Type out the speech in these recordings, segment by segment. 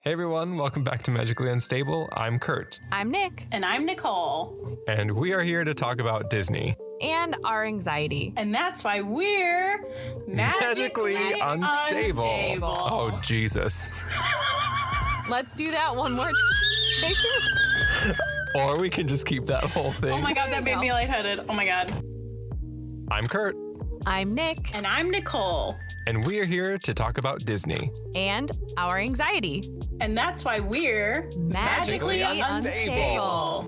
Hey everyone, welcome back to Magically Unstable. I'm Kurt. I'm Nick. And I'm Nicole. And we are here to talk about Disney. And our anxiety. And that's why we're magically unstable. Oh, Jesus. Let's do that one more time. Or we can just keep that whole thing. Oh my God, that made me lightheaded. Oh my God. I'm Kurt. I'm Nick. And I'm Nicole. And we are here to talk about Disney. And our anxiety. And that's why we're magically unstable.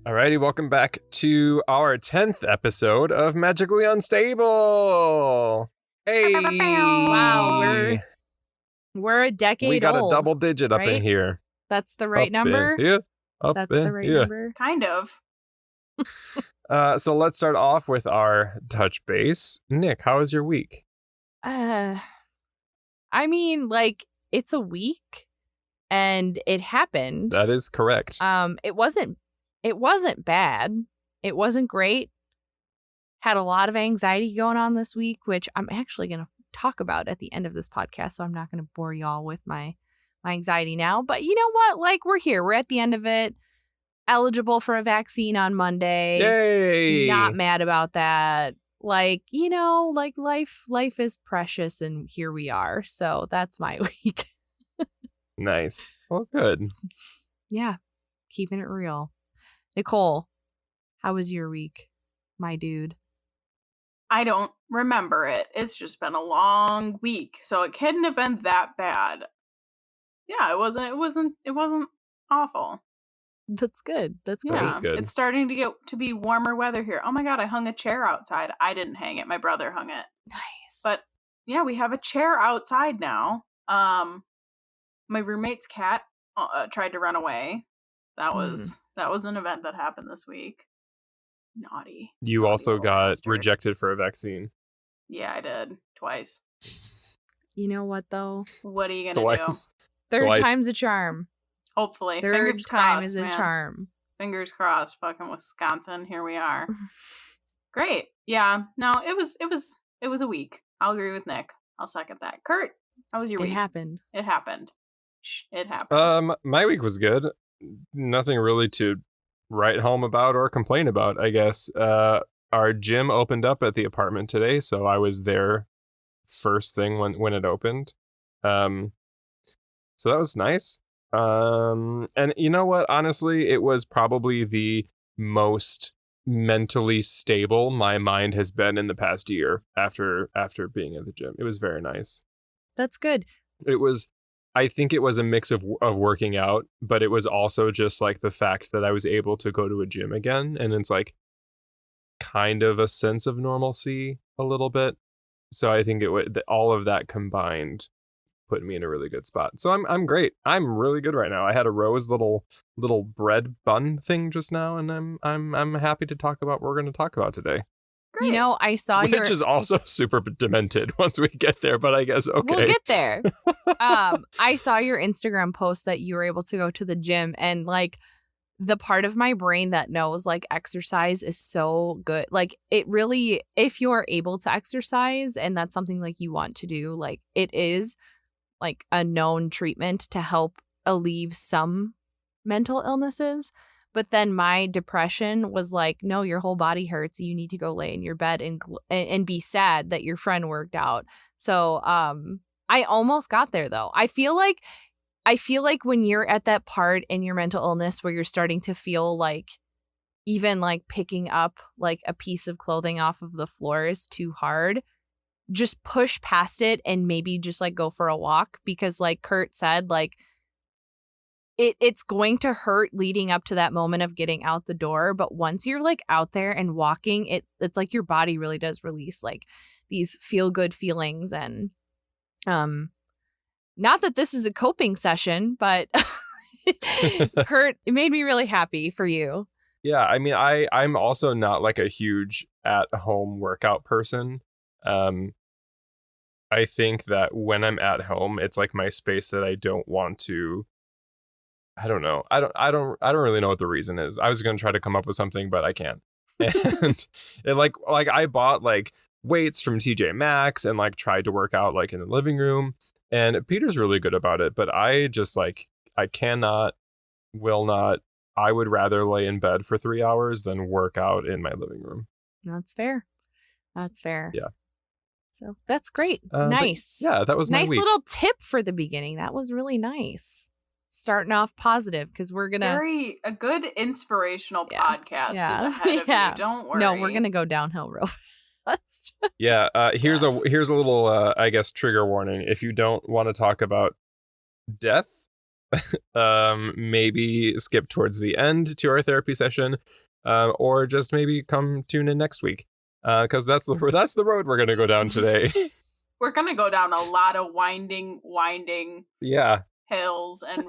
Alrighty, welcome back to our 10th episode of Magically Unstable. Hey! Wow, we're a decade old. We got a double digit up in right? here. That's the right Up number? in here. That's the right number? Kind of. So let's start off with our touch base. Nick, how was your week? I mean, like, it's a week and it happened. That is correct. It wasn't bad. It wasn't great. Had a lot of anxiety going on this week, which I'm actually going to talk about at the end of this podcast, so I'm not going to bore y'all with my anxiety now. But you know what? Like, we're here. We're at the end of it. Eligible for a vaccine on Monday. Yay! Not mad about that. Like, you know, like life is precious and here we are. So that's my week. Nice. Well, good. Yeah. Keeping it real. Nicole, how was your week, my dude? I don't remember it. It's just been a long week, so it couldn't have been that bad. Yeah, it wasn't awful. That's good. That's Yeah, great. That is good. It's starting to get to be warmer weather here. Oh my God, I hung a chair outside. I didn't hang it. My brother hung it. Nice. But yeah, we have a chair outside now. My roommate's cat tried to run away. That was an event that happened this week. Naughty. You Naughty also little got bastard. rejected for a vaccine. Yeah, I did. Twice. You know what, though? What are you gonna do? Third Twice. time's a charm. Hopefully. Third Fingers time crossed, is a man. charm. Fingers crossed. Fucking Wisconsin. Here we are. Great. Yeah. No, it was a week. I'll agree with Nick. I'll second that. Kurt, how was your It week? happened. It happened. Shh, it happened. My week was good. Nothing really to write home about or complain about, I guess. Our gym opened up at the apartment today, so I was there first thing when it opened. So that was nice. And you know what? Honestly, it was probably the most mentally stable my mind has been in the past year after being at the gym. It was very nice. That's good. I think it was a mix of working out, but it was also just like the fact that I was able to go to a gym again, and it's like kind of a sense of normalcy a little bit. So I think all of that combined put me in a really good spot. So I'm great. I'm really good right now. I had a Rose little bread bun thing just now, and I'm happy to talk about what we're going to talk about today. Great. You know, I saw Which is also super demented once we get there, but I guess okay. We'll get there. I saw your Instagram post that you were able to go to the gym, and like the part of my brain that knows like exercise is so good. Like it really, if you're able to exercise and that's something like you want to do, like it is like a known treatment to help alleviate some mental illnesses. But then my depression was like, no, your whole body hurts. You need to go lay in your bed and be sad that your friend worked out. So I almost got there, though. I feel like when you're at that part in your mental illness where you're starting to feel like even like picking up like a piece of clothing off of the floor is too hard, just push past it and maybe just like go for a walk, because like Kurt said, like it's going to hurt leading up to that moment of getting out the door. But once you're like out there and walking, it's like your body really does release like these feel good feelings. And not that this is a coping session, but Kurt, it made me really happy for you. Yeah, I mean, I'm also not like a huge at-home workout person. I think that when I'm at home, it's like my space that I don't want to. I don't know. I don't really know what the reason is. I was going to try to come up with something, but I can't. And it like I bought like weights from TJ Maxx and like tried to work out like in the living room. And Peter's really good about it, but I just like, I cannot, will not. I would rather lay in bed for 3 hours than work out in my living room. That's fair. That's fair. Yeah. So that's great. Nice. Yeah, that was my nice week. little tip for the beginning. That was really nice. Starting off positive because we're gonna a good inspirational podcast is ahead of you. Don't worry. No, we're gonna go downhill real fast. Yeah. Here's a little I guess trigger warning. If you don't want to talk about death, maybe skip towards the end to our therapy session, or just maybe come tune in next week, because that's the road we're gonna go down today. We're gonna go down a lot of winding yeah hills and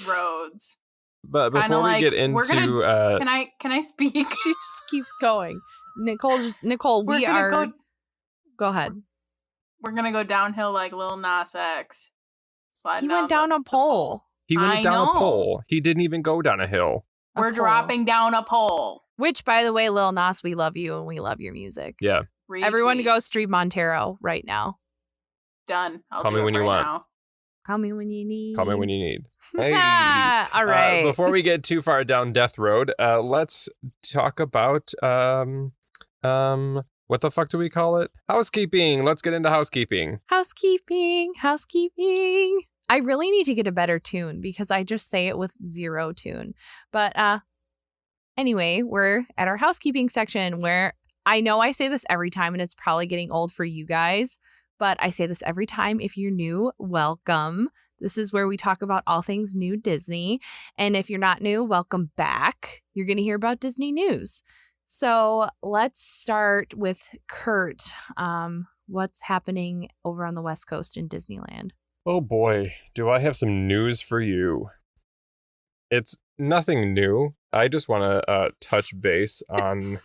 roads. But before we get into can I speak? She just keeps going. Nicole, go ahead. We're gonna go downhill like Lil Nas X. He went down a pole. He went down a pole. He didn't even go down a hill. We're dropping down a pole. Which, by the way, Lil Nas, we love you and we love your music. Yeah. Retweet. Everyone go stream Montero right now. Done. Call me when you want. Now. Call me when you need. Call me when you need. Hey. All right. Before we get too far down death road, let's talk about what the fuck do we call it? Housekeeping. Let's get into housekeeping. Housekeeping. I really need to get a better tune because I just say it with zero tune. But anyway, we're at our housekeeping section where I know I say this every time and it's probably getting old for you guys, but I say this every time. If you're new, welcome. This is where we talk about all things new Disney. And if you're not new, welcome back. You're going to hear about Disney news. So let's start with Kurt. What's happening over on the West Coast in Disneyland? Oh boy, do I have some news for you. It's nothing new. I just want to touch base on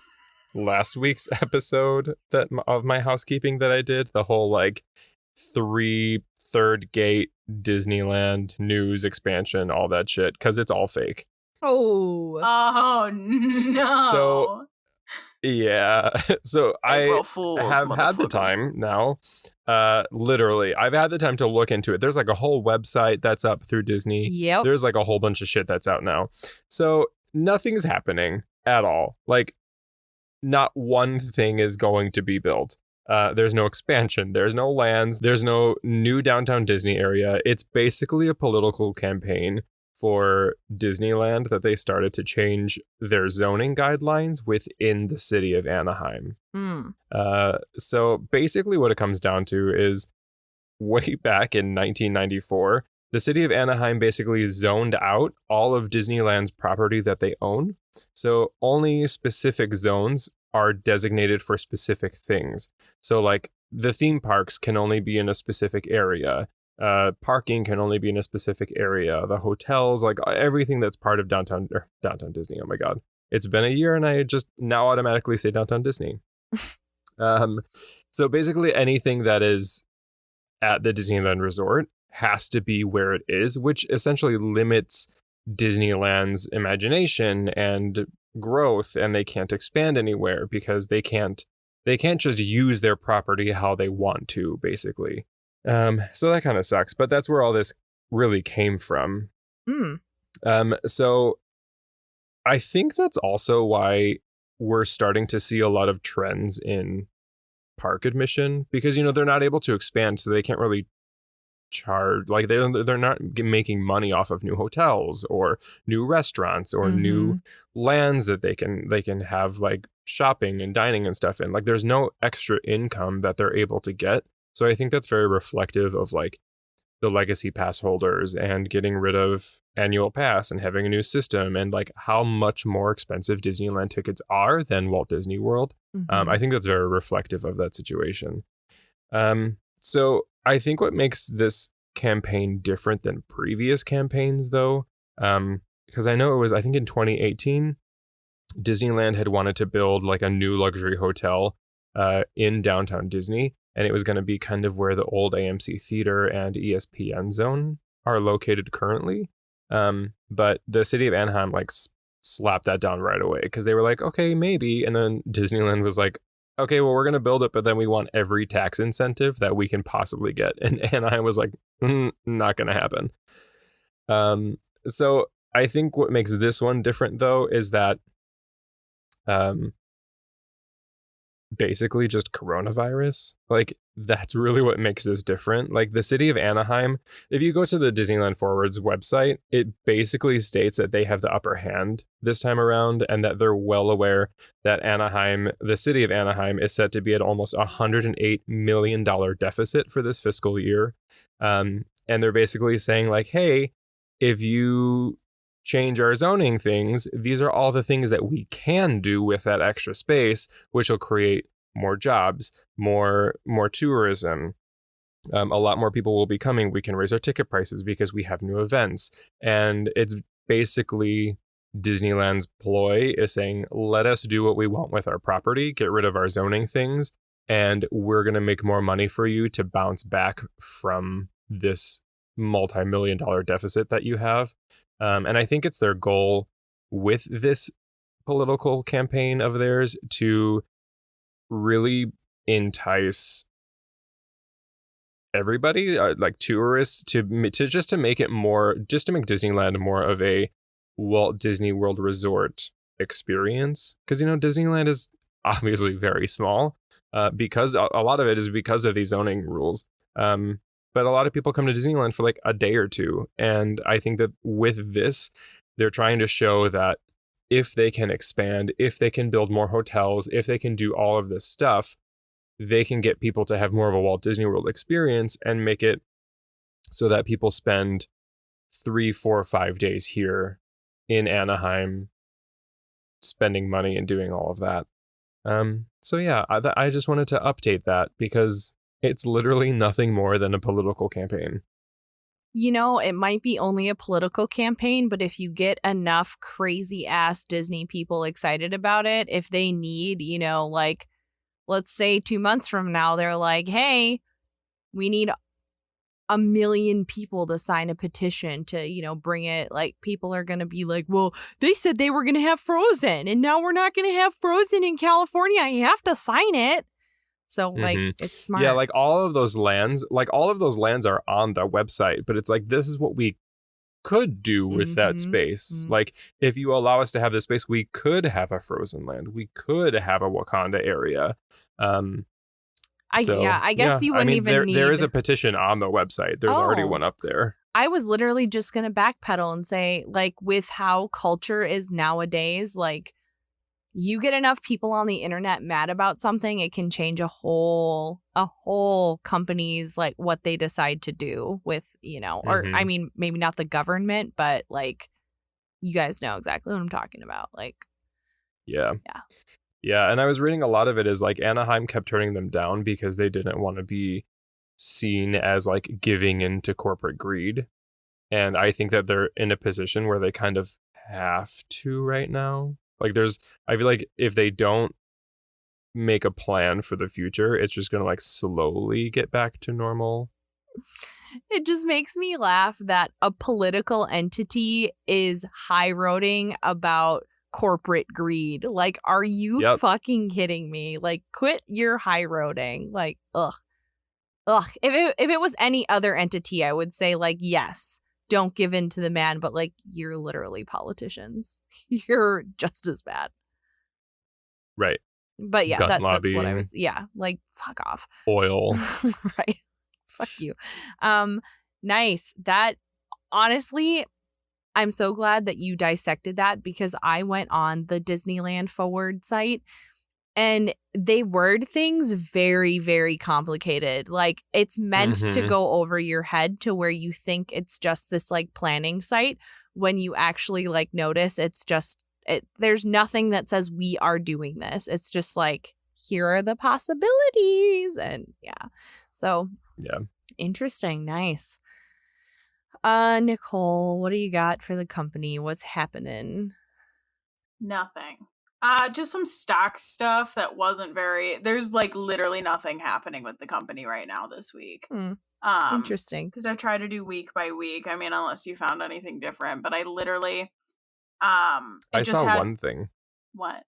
last week's episode of my housekeeping that I did. The whole like 3 third gate Disneyland news expansion, all that shit, because it's all fake. Oh no. So yeah, so I have had the time now. Literally, I've had the time to look into it. There's like a whole website that's up through Disney. Yep. There's like a whole bunch of shit that's out now. So nothing's happening at all. Like, not one thing is going to be built. There's no expansion. There's no lands. There's no new downtown Disney area. It's basically a political campaign for Disneyland that they started to change their zoning guidelines within the city of Anaheim. So basically what it comes down to is way back in 1994, the city of Anaheim basically zoned out all of Disneyland's property that they own. So only specific zones are designated for specific things. So like the theme parks can only be in a specific area. Parking can only be in a specific area. The hotels, like everything that's part of downtown Disney. Oh my God. It's been a year and I just now automatically say downtown Disney. So basically anything that is at the Disneyland Resort has to be where it is, which essentially limits Disneyland's imagination and growth, and they can't expand anywhere because they can't just use their property how they want to, basically. So that kind of sucks, but that's where all this really came from. So I think that's also why we're starting to see a lot of trends in park admission, because, you know, they're not able to expand, so they can't really charge, like they're not making money off of new hotels or new restaurants or new lands that they can have like shopping and dining and stuff in. Like there's no extra income that they're able to get. So I think that's very reflective of like the legacy pass holders and getting rid of annual pass and having a new system and like how much more expensive Disneyland tickets are than Walt Disney World. I think that's very reflective of that situation. So I think what makes this campaign different than previous campaigns, though, because I know it was, I think in 2018, Disneyland had wanted to build like a new luxury hotel in downtown Disney. And it was going to be kind of where the old AMC Theater and ESPN Zone are located currently. But the city of Anaheim like slapped that down right away because they were like, okay, maybe. And then Disneyland was like, okay, well, we're going to build it, but then we want every tax incentive that we can possibly get. And I was like, not going to happen. So I think what makes this one different, though, is that basically just coronavirus. Like, that's really what makes this different. Like, the city of Anaheim, if you go to the Disneyland Forward's website, it basically states that they have the upper hand this time around, and that they're well aware that Anaheim, the city of Anaheim, is set to be at almost $108 million deficit for this fiscal year. And they're basically saying, like, hey, if you change our zoning things, these are all the things that we can do with that extra space, which will create more jobs, more tourism. A lot more people will be coming. We can raise our ticket prices because we have new events. And it's basically Disneyland's ploy is saying, let us do what we want with our property, get rid of our zoning things, and we're going to make more money for you to bounce back from this multi-million-dollar deficit that you have. And I think it's their goal with this political campaign of theirs to really entice everybody, like tourists, to just to make it more, just to make Disneyland more of a Walt Disney World Resort experience. Because, Disneyland is obviously very small, because a lot of it is because of these zoning rules. But a lot of people come to Disneyland for like a day or two. And I think that with this, they're trying to show that if they can expand, if they can build more hotels, if they can do all of this stuff, they can get people to have more of a Walt Disney World experience and make it so that people spend 3, 4, 5 days here in Anaheim spending money and doing all of that. So yeah, I just wanted to update that because it's literally nothing more than a political campaign. It might be only a political campaign, but if you get enough crazy ass Disney people excited about it, if they need, like, let's say 2 months from now, they're like, hey, we need 1 million people to sign a petition to, bring it. Like, people are going to be like, well, they said they were going to have Frozen and now we're not going to have Frozen in California. I have to sign it. So, like, it's smart. Yeah, like all of those lands are on the website, but it's like, this is what we could do with that space. Like, if you allow us to have this space, we could have a Frozen land. We could have a Wakanda area. I guess you wouldn't even need... There is a petition on the website. There's already one up there. I was literally just going to backpedal and say, like, with how culture is nowadays, like, you get enough people on the internet mad about something, it can change a whole company's, like, what they decide to do with, or I mean, maybe not the government, but like, you guys know exactly what I'm talking about. Like, yeah. And I was reading a lot of it is like Anaheim kept turning them down because they didn't want to be seen as like giving into corporate greed. And I think that they're in a position where they kind of have to right now. Like, I feel like if they don't make a plan for the future, it's just going to like slowly get back to normal. It just makes me laugh that a political entity is high-roading about corporate greed. Like, are you fucking kidding me? Like, quit your high-roading. Like, ugh. If it was any other entity, I would say, like, yes, don't give in to the man, but like, you're literally politicians. You're just as bad. Right. But yeah, that's what I was. Yeah, like, fuck off. Oil. Right. Fuck you. Nice. That, honestly, I'm so glad that you dissected that because I went on the Disneyland Forward site and they word things very, very complicated. Like, it's meant to go over your head to where you think it's just this like planning site when you actually like notice it's just there's nothing that says we are doing this. It's just like, here are the possibilities. And so interesting. Nice. Nicole, what do you got for the company? What's happening? Nothing. Just some stock stuff that wasn't there's like literally nothing happening with the company right now this week. Interesting. Because I try to do week by week. I mean, unless you found anything different, but I literally, I saw one thing. What?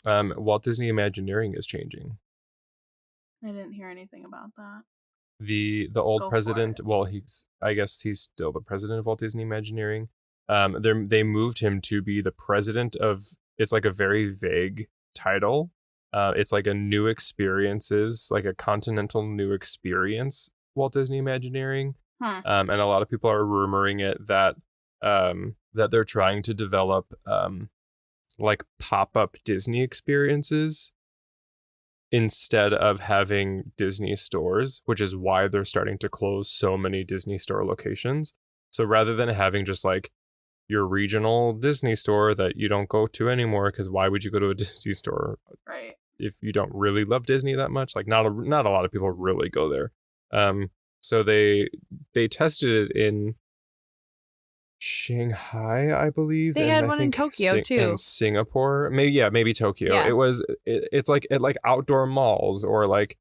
Walt Disney Imagineering is changing. I didn't hear anything about that. The old Go for president, it. well, I guess he's still the president of Walt Disney Imagineering. They moved him to be the president of, it's like a very vague title. It's like a new experiences, like a continental new experience, Walt Disney Imagineering. And a lot of people are rumoring it that that they're trying to develop like pop-up Disney experiences instead of having Disney stores, which is why they're starting to close so many Disney store locations. So rather than having just like your regional Disney store that you don't go to anymore, because why would you go to a Disney store Right. if you don't really love Disney that much? Like not a lot of people really go there. So they tested it in Shanghai, I believe. They and had I one in think Tokyo, too. And Singapore, maybe Tokyo. Yeah. It's like at like outdoor malls or like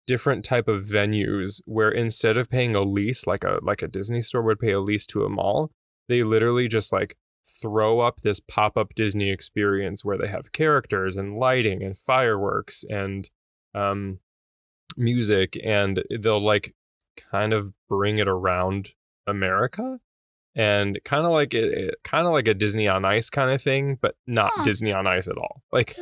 different type of venues where instead of paying a lease like a Disney store would pay a lease to a mall, they literally just like throw up this pop-up Disney experience where they have characters and lighting and fireworks and music, and they'll like kind of bring it around America. And kind of like a Disney on Ice kind of thing, but not Disney on Ice at all. Like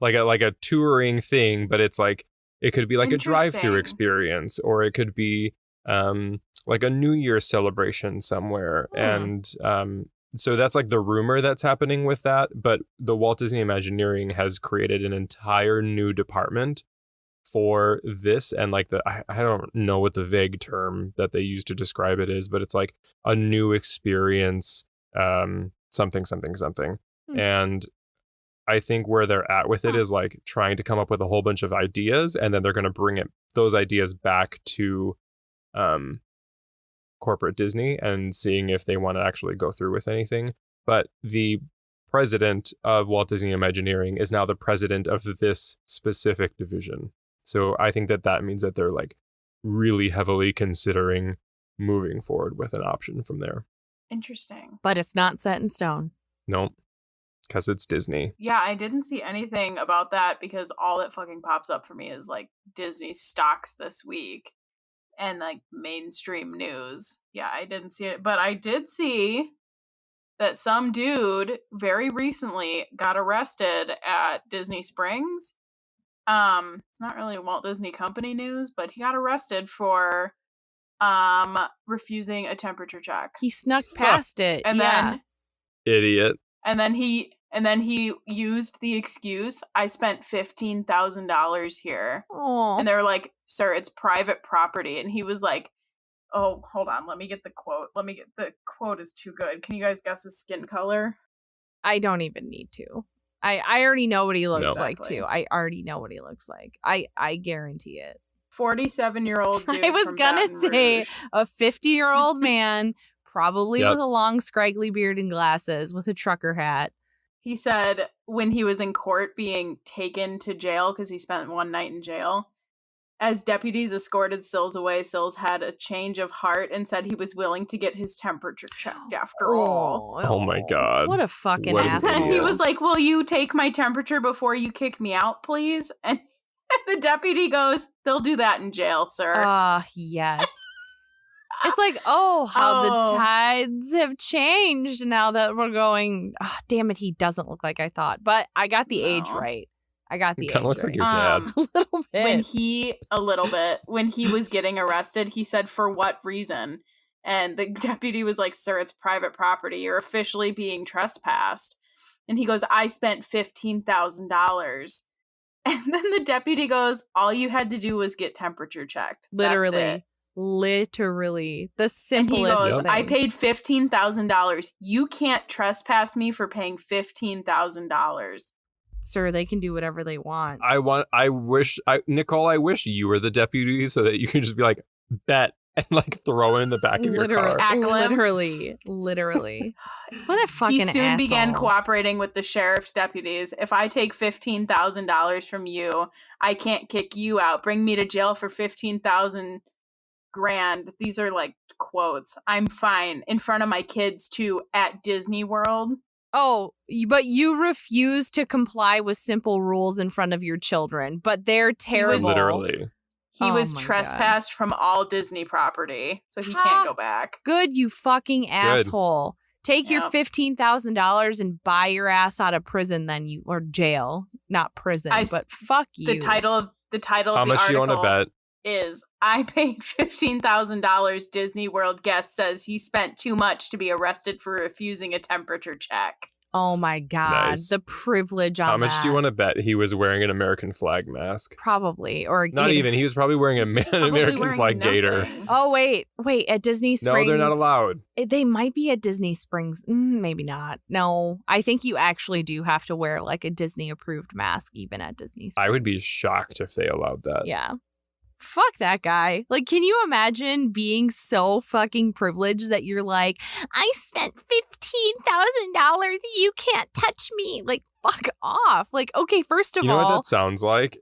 like a touring thing, but it's like it could be like a drive-through experience, or it could be like a New Year's celebration somewhere. And so that's like the rumor that's happening with that. But the Walt Disney Imagineering has created an entire new department for this, and like I don't know what the vague term that they use to describe it is, but it's like a new experience, something. And I think where they're at with it is like trying to come up with a whole bunch of ideas, and then they're going to bring those ideas back to corporate Disney and seeing if they want to actually go through with anything. But the president of Walt Disney Imagineering is now the president of this specific division. So I think that means that they're like really heavily considering moving forward with an option from there. Interesting. But it's not set in stone. Nope. Because it's Disney. Yeah, I didn't see anything about that because all that fucking pops up for me is like Disney stocks this week and like mainstream news. Yeah, I didn't see it. But I did see that some dude very recently got arrested at Disney Springs. It's not really Walt Disney Company news, but he got arrested for refusing a temperature check. He snuck past it. And then idiot. And then he used the excuse, I spent $15,000 here. Aww. And they were like, sir, it's private property. And he was like, oh, hold on, let me get the quote. The quote is too good. Can you guys guess his skin color? I don't even need to. I already know what he looks like, Exactly. too. I already know what he looks like. I guarantee it. 47-year-old dude. I was from gonna Baton say Rouge. a 50-year-old man, probably Yep. with a long, scraggly beard and glasses, with a trucker hat. He said when he was in court being taken to jail because he spent one night in jail, as deputies escorted Sills away, Sills had a change of heart and said he was willing to get his temperature checked after all. Oh my God. What a fucking What an asshole. And he idiot. was like, will you take my temperature before you kick me out, please? And the deputy goes, they'll do that in jail, sir. Yes. It's like, how the tides have changed now that we're going. Oh, damn it, he doesn't look like I thought. But I got the age No. right. I got the He age kind of looks right. like your dad. A little bit. When he was getting arrested, he said, for what reason? And the deputy was like, sir, it's private property. You're officially being trespassed. And he goes, I spent $15,000. And then the deputy goes, all you had to do was get temperature checked. That's it. Literally. The And he simplest goes, thing. I paid $15,000. You can't trespass me for paying $15,000. Sir, they can do whatever they want. Nicole, I wish you were the deputy so that you could just be like, bet, and like throw it in the back of your car. Tackle him. Literally. What a fucking He soon asshole. began cooperating with the sheriff's deputies. If I take $15,000 from you, I can't kick you out. Bring me to jail for 15,000 grand. These are like quotes. I'm fine in front of my kids too at Disney World. Oh, but you refuse to comply with simple rules in front of your children, but they're terrible. Literally. He Oh was my trespassed from all Disney property, so he Ha. can't go back. Good, you fucking asshole. Take your Yep. $15,000 and buy your ass out of prison, then or jail, not prison. But fuck you. The title of the How much article you want to bet? is I paid $15,000. Disney World guest says he spent too much to be arrested for refusing a temperature check. Oh my God. Nice. The privilege on How much that. do you want to bet he was wearing an American flag mask? Probably. Or Not even. He was probably wearing an American flag gator. Oh, wait. At Disney Springs. No, they're not allowed. They might be at Disney Springs. Maybe not. No, I think you actually do have to wear like a Disney approved mask even at Disney Springs. I would be shocked if they allowed that. Yeah. Fuck that guy. Like, can you imagine being so fucking privileged that you're like, I spent $15,000. You can't touch me. Like, fuck off. Like, okay, first of You know all. what that sounds like?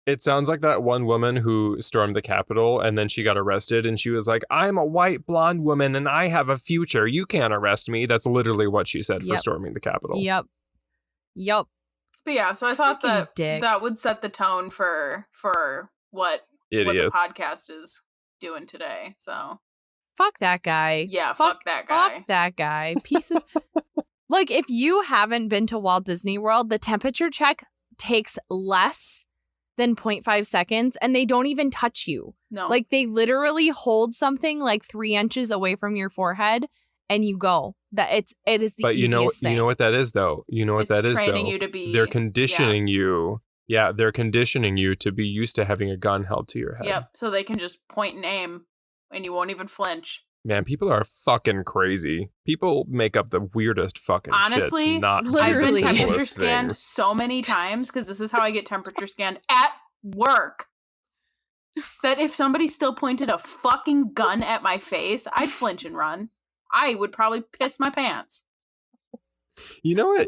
It sounds like that one woman who stormed the Capitol and then she got arrested and she was like, I'm a white blonde woman and I have a future. You can't arrest me. That's literally what she said for storming the Capitol. Yep. But yeah, so I thought that dick. that would set the tone for what the podcast is doing today. So fuck that guy. Yeah, fuck that guy. Fuck that guy. Piece of like, if you haven't been to Walt Disney World, the temperature check takes less than 0.5 seconds and they don't even touch you. No. Like, they literally hold something like 3 inches away from your forehead and you go. That it is the but easiest thing. You know what that is though. You know what It's that is though. training you to be. They're conditioning you. Yeah, they're conditioning you to be used to having a gun held to your head. Yep. So they can just point and aim, and you won't even flinch. Man, people are fucking crazy. People make up the weirdest fucking Honestly, shit to not do I've the been temperature simplest scanned things. so many times because this is how I get temperature scanned at work. That if somebody still pointed a fucking gun at my face, I'd flinch and run. I would probably piss my pants. You know what?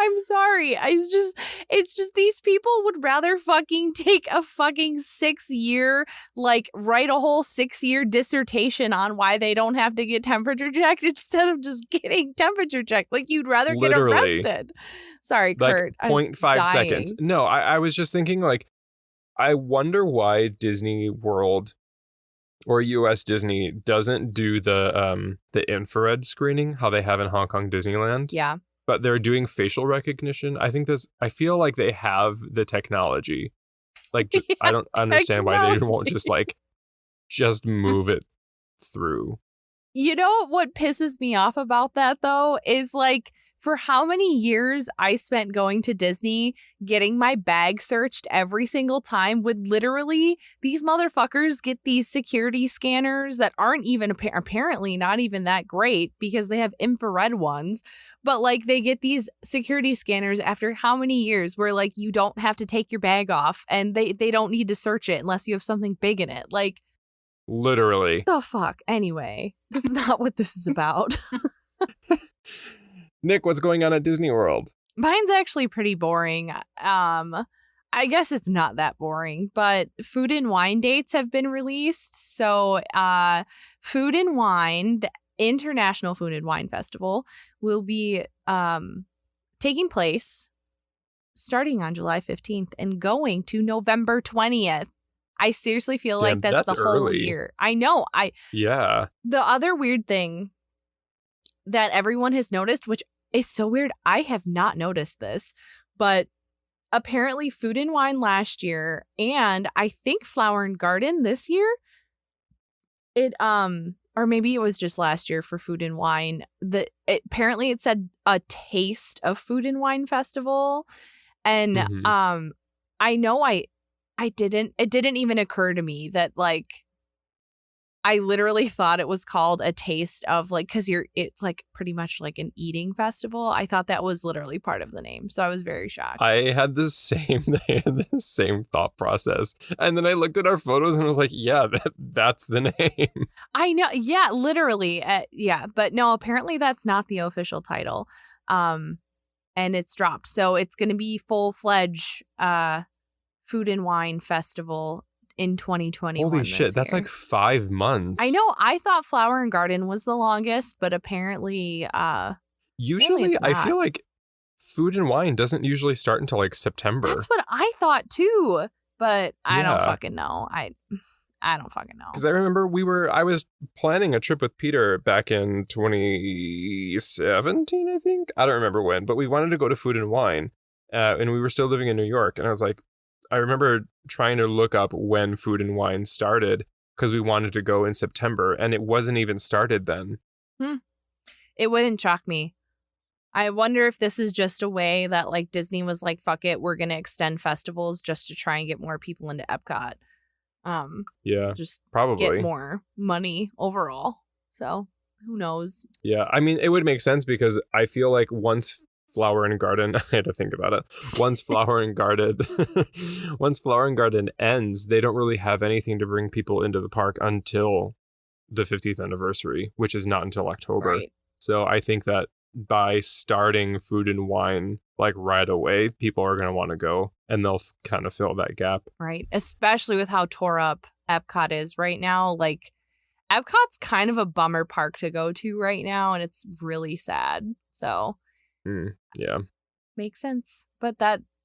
I'm sorry. It's just these people would rather fucking take a fucking 6-year, like write a whole 6-year dissertation on why they don't have to get temperature checked instead of just getting temperature checked. Like, you'd rather Literally. get arrested. Sorry, Like Kurt. 0.5 seconds. No, I was just thinking, like, I wonder why Disney World or US Disney doesn't do the infrared screening, how they have in Hong Kong Disneyland. Yeah. But they're doing facial recognition. I feel like they have the technology. Like, I don't understand why they won't just move it through. You know what pisses me off about that, though, is like, for how many years I spent going to Disney, getting my bag searched every single time, with literally these motherfuckers get these security scanners that aren't even apparently not even that great because they have infrared ones. But like, they get these security scanners after how many years where like you don't have to take your bag off and they don't need to search it unless you have something big in it. Like, Literally. the fuck? Anyway, this is not what this is about. Nick, what's going on at Disney World? Mine's actually pretty boring. I guess it's not that boring, but food and wine dates have been released. So Food and Wine, the International Food and Wine Festival, will be taking place starting on July 15th and going to November 20th. I seriously feel like that's the whole early. year. I know. Yeah. The other weird thing that everyone has noticed, which is so weird, I have not noticed this, but apparently Food and Wine last year, and I think Flower and Garden this year, or maybe it was just last year for Food and Wine, apparently it said a taste of Food and Wine Festival, and I know it didn't even occur to me that, like, I literally thought it was called a taste of, like, because it's like pretty much like an eating festival. I thought that was literally part of the name. So I was very shocked. I had the same thought process. And then I looked at our photos and I was like, yeah, that's the name. I know. Yeah, literally. Yeah. But no, apparently that's not the official title. And it's dropped. So it's going to be full-fledged Food and Wine Festival in 2021. Holy shit, that's year. like 5 months. I know. I thought Flower and Garden was the longest, but apparently Usually, it's I not. feel like Food and Wine doesn't usually start until like September. That's what I thought too, but I don't Yeah. fucking know. I don't fucking know. Because I remember I was planning a trip with Peter back in 2017, I think. I don't remember when, but we wanted to go to Food and Wine, and we were still living in New York. And I was like, I remember trying to look up when Food and Wine started because we wanted to go in September, and it wasn't even started then. It wouldn't shock me. I wonder if this is just a way that like Disney was like, fuck it, we're going to extend festivals just to try and get more people into Epcot. Yeah, just probably get more money overall. So who knows? Yeah, I mean, it would make sense because I feel like once Flower and Garden, I had to think about it. Once Flower and Garden, once Flower and Garden ends, they don't really have anything to bring people into the park until the 50th anniversary, which is not until October. Right. So I think that by starting Food and Wine like right away, people are going to want to go and they'll kind of fill that gap. Right. Especially with how tore up Epcot is right now. Like Epcot's kind of a bummer park to go to right now, and it's really sad. So yeah. Makes sense. But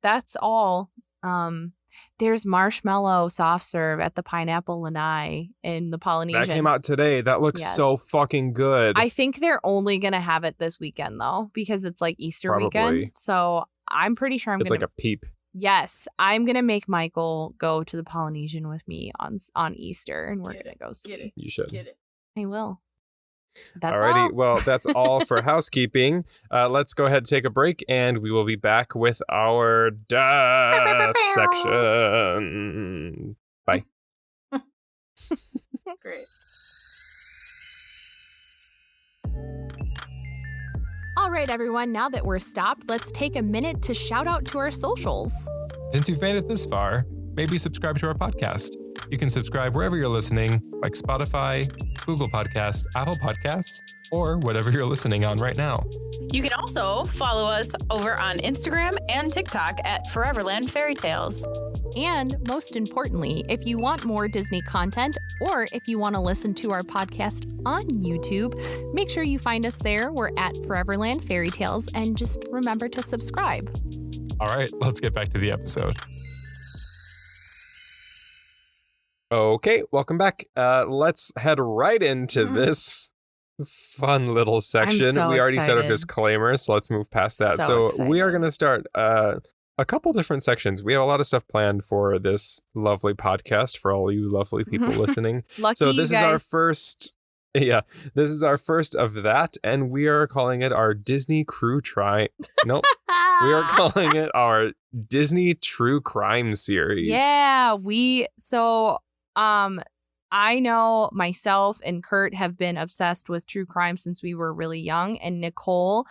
that's all. There's marshmallow soft serve at the Pineapple Lanai in the Polynesian. That came out today. That looks so fucking good. I think they're only going to have it this weekend, though, because it's like Easter weekend. So I'm pretty sure it's like a peep. Yes, I'm going to make Michael go to the Polynesian with me on Easter, and we're going to go see. Get it. You should. Get it. I will. That's Alrighty, all. well, that's all for housekeeping. Let's go ahead and take a break, and we will be back with our death section. Bye. Great. All right, everyone, now that we're stopped, let's take a minute to shout out to our socials. Since you've made it this far, maybe subscribe to our podcast. You can subscribe wherever you're listening, like Spotify, Google Podcasts, Apple Podcasts, or whatever you're listening on right now. You can also follow us over on Instagram and TikTok at Foreverland Fairy Tales. And most importantly, if you want more Disney content, or if you want to listen to our podcast on YouTube, make sure you find us there. We're at Foreverland Fairy Tales, and just remember to subscribe. All right, let's get back to the episode. Okay, welcome back. Let's head right into this fun little section. so We already set our excited. disclaimer, so let's move past that. So We are excited. going to start a couple different sections. We have a lot of stuff planned for this lovely podcast for all you lovely people listening. Lucky So you this guys. is our first. Yeah, this is our first of that, and we are calling it our Disney Crew Nope. We are calling it our Disney True Crime series. Yeah, I know myself and Kurt have been obsessed with true crime since we were really young, and Nicole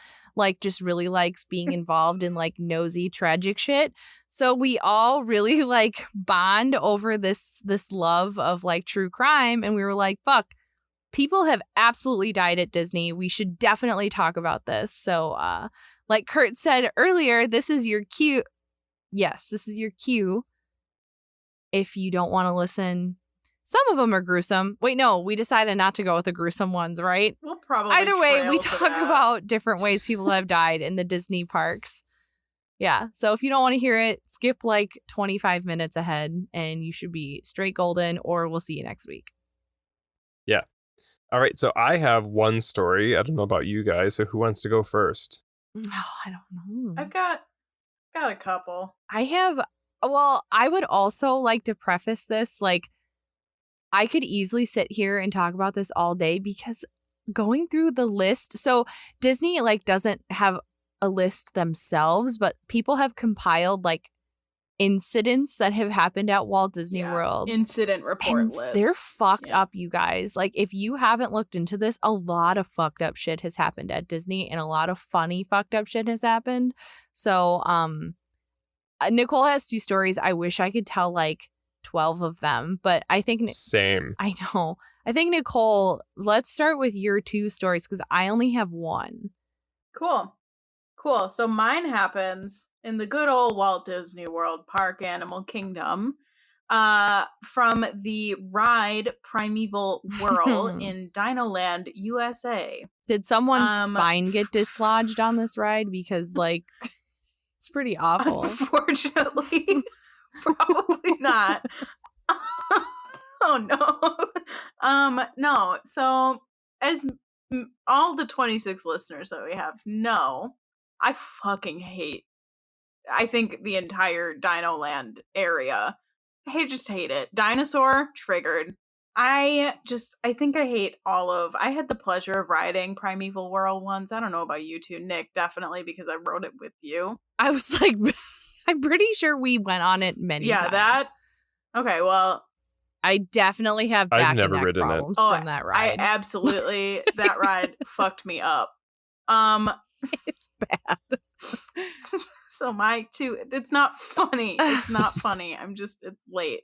just really likes being involved in nosy tragic shit. So we all really bond over this love of true crime, and we were like, fuck, people have absolutely died at Disney. We should definitely talk about this. So like Kurt said earlier, this is your cue. Yes, this is your cue. If you don't want to listen, some of them are gruesome. Wait, no, we decided not to go with the gruesome ones, right? We'll probably Either way, trail we to talk that. about different ways people have died in the Disney parks. Yeah, so if you don't want to hear it, skip 25 minutes ahead and you should be straight golden, or we'll see you next week. Yeah. All right, so I have one story. I don't know about you guys, so who wants to go first? Oh, I don't know. I've got a couple. I would also like to preface this, I could easily sit here and talk about this all day because going through the list, so Disney doesn't have a list themselves, but people have compiled incidents that have happened at Walt Disney World. Incident report And list. they're fucked up, you guys. If you haven't looked into this, a lot of fucked up shit has happened at Disney, and a lot of funny fucked up shit has happened. So, Nicole has 2 stories. I wish I could tell 12 of them, but I think Same. I know. I think Nicole, let's start with your 2 stories because I only have 1. Cool. So mine happens in the good old Walt Disney World Park Animal Kingdom. from the ride Primeval Whirl in Dinoland, USA. Did someone's spine get dislodged on this ride? Because, like, it's pretty awful. Unfortunately, probably not. Oh, no. No. So, as all the 26 listeners that we have know, I fucking hate, I think, the entire Dinoland area. I just hate it. Dinosaur, triggered. I think I hate I had the pleasure of riding Primeval Whirl once. I don't know about you two, Nick, definitely, because I rode it with you. I was like, I'm pretty sure we went on it many times. Okay, well, I definitely have back and neck problems from that ride. I absolutely, that ride fucked me up. It's bad. So it's not funny. It's not funny. It's late.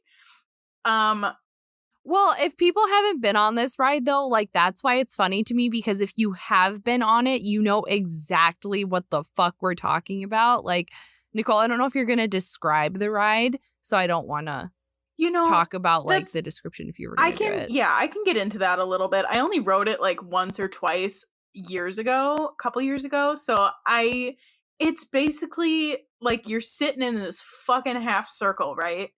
Well, if people haven't been on this ride, though, like, that's why it's funny to me, because if you have been on it, you know exactly what the fuck we're talking about. Like, Nicole, I don't know if you're going to describe the ride, so I don't want to talk about, like, the description if you were going to do it. Yeah, I can get into that a little bit. I only rode it, like, once or twice a couple years ago, so it's basically, like, you're sitting in this fucking half circle, right?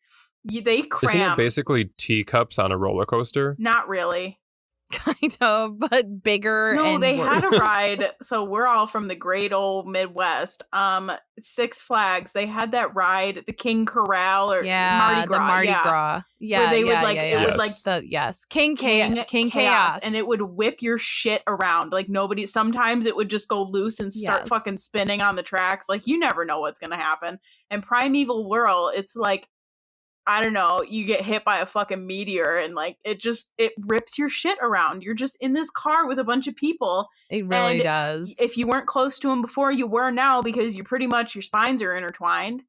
They cram. Isn't it basically teacups on a roller coaster? Not really. Kind of, but bigger. No, and they worse. had a ride. So we're all from the great old Midwest. Six Flags. They had that ride, the King Corral or Mardi Gras. The Mardi Gras. Yeah, where they would King Chaos, and it would whip your shit around. Like sometimes it would just go loose and start fucking spinning on the tracks. Like you never know what's gonna happen. And Primeval Whirl, it's like, I don't know, you get hit by a fucking meteor and like it rips your shit around. You're just in this car with a bunch of people. It really does. If you weren't close to them before, you were now, because your spines are intertwined.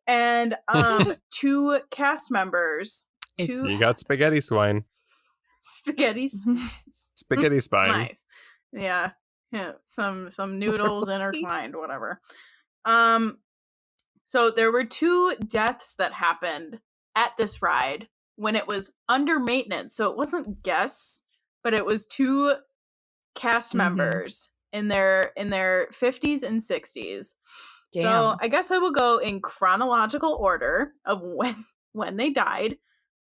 And two cast members. You got spaghetti swine. Spaghetti spine. Nice. Yeah. Some noodles intertwined, whatever. So there were two deaths that happened at this ride when it was under maintenance. So it wasn't guests, but it was two cast members in their 50s and 60s. Damn. So I guess I will go in chronological order of when they died.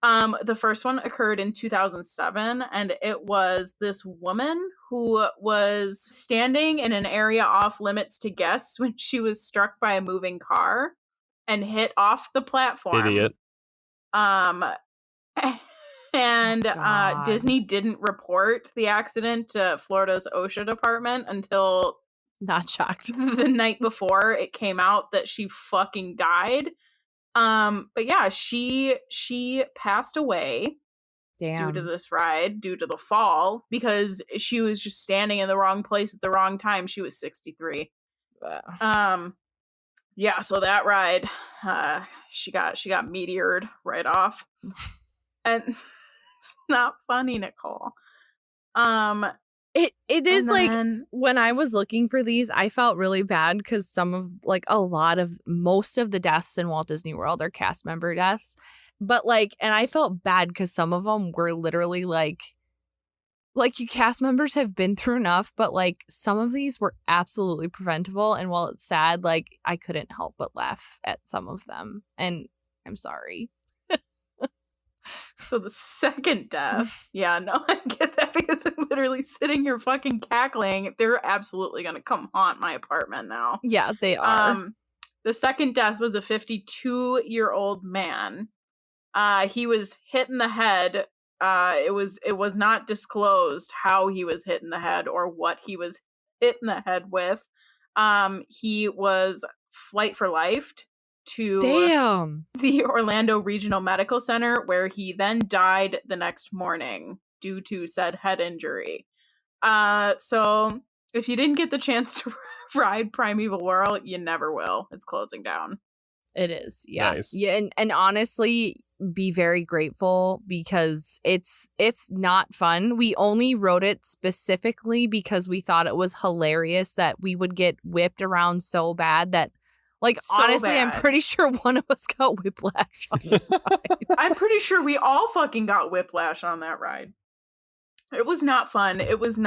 The first one occurred in 2007, and it was this woman who was standing in an area off limits to guests when she was struck by a moving car and hit off the platform. Idiot. And Disney didn't report the accident to Florida's OSHA department until not shocked the night before it came out that she fucking died. But yeah, she passed away. Damn. Due to this ride, due to the fall, because she was just standing in the wrong place at the wrong time. She was 63. Yeah, so that ride, she got meteored right off. And it's not funny, Nicole. It is like, when I was looking for these, I felt really bad because most of the deaths in Walt Disney World are cast member deaths. But like, and I felt bad because some of them were literally like you cast members have been through enough, but like some of these were absolutely preventable. And while it's sad, like I couldn't help but laugh at some of them. And I'm sorry. So the second death, yeah, no, I get that, because I'm literally sitting here fucking cackling. They're absolutely going to come haunt my apartment now. Yeah, they are. The second death was a 52-year-old man. He was hit in the head. It was not disclosed how he was hit in the head or what he was hit in the head with. He was flight for life to the Orlando Regional Medical Center, where he then died the next morning due to said head injury. So if you didn't get the chance to ride Primeval Whirl, you never will. It's closing down. It is. Yeah. Nice. Yeah. And honestly, be very grateful, because it's not fun. We only wrote it specifically because we thought it was hilarious that we would get whipped around so bad that Like, So honestly, bad. I'm pretty sure one of us got whiplash on the ride. I'm pretty sure we all fucking got whiplash on that ride. It was not fun. It was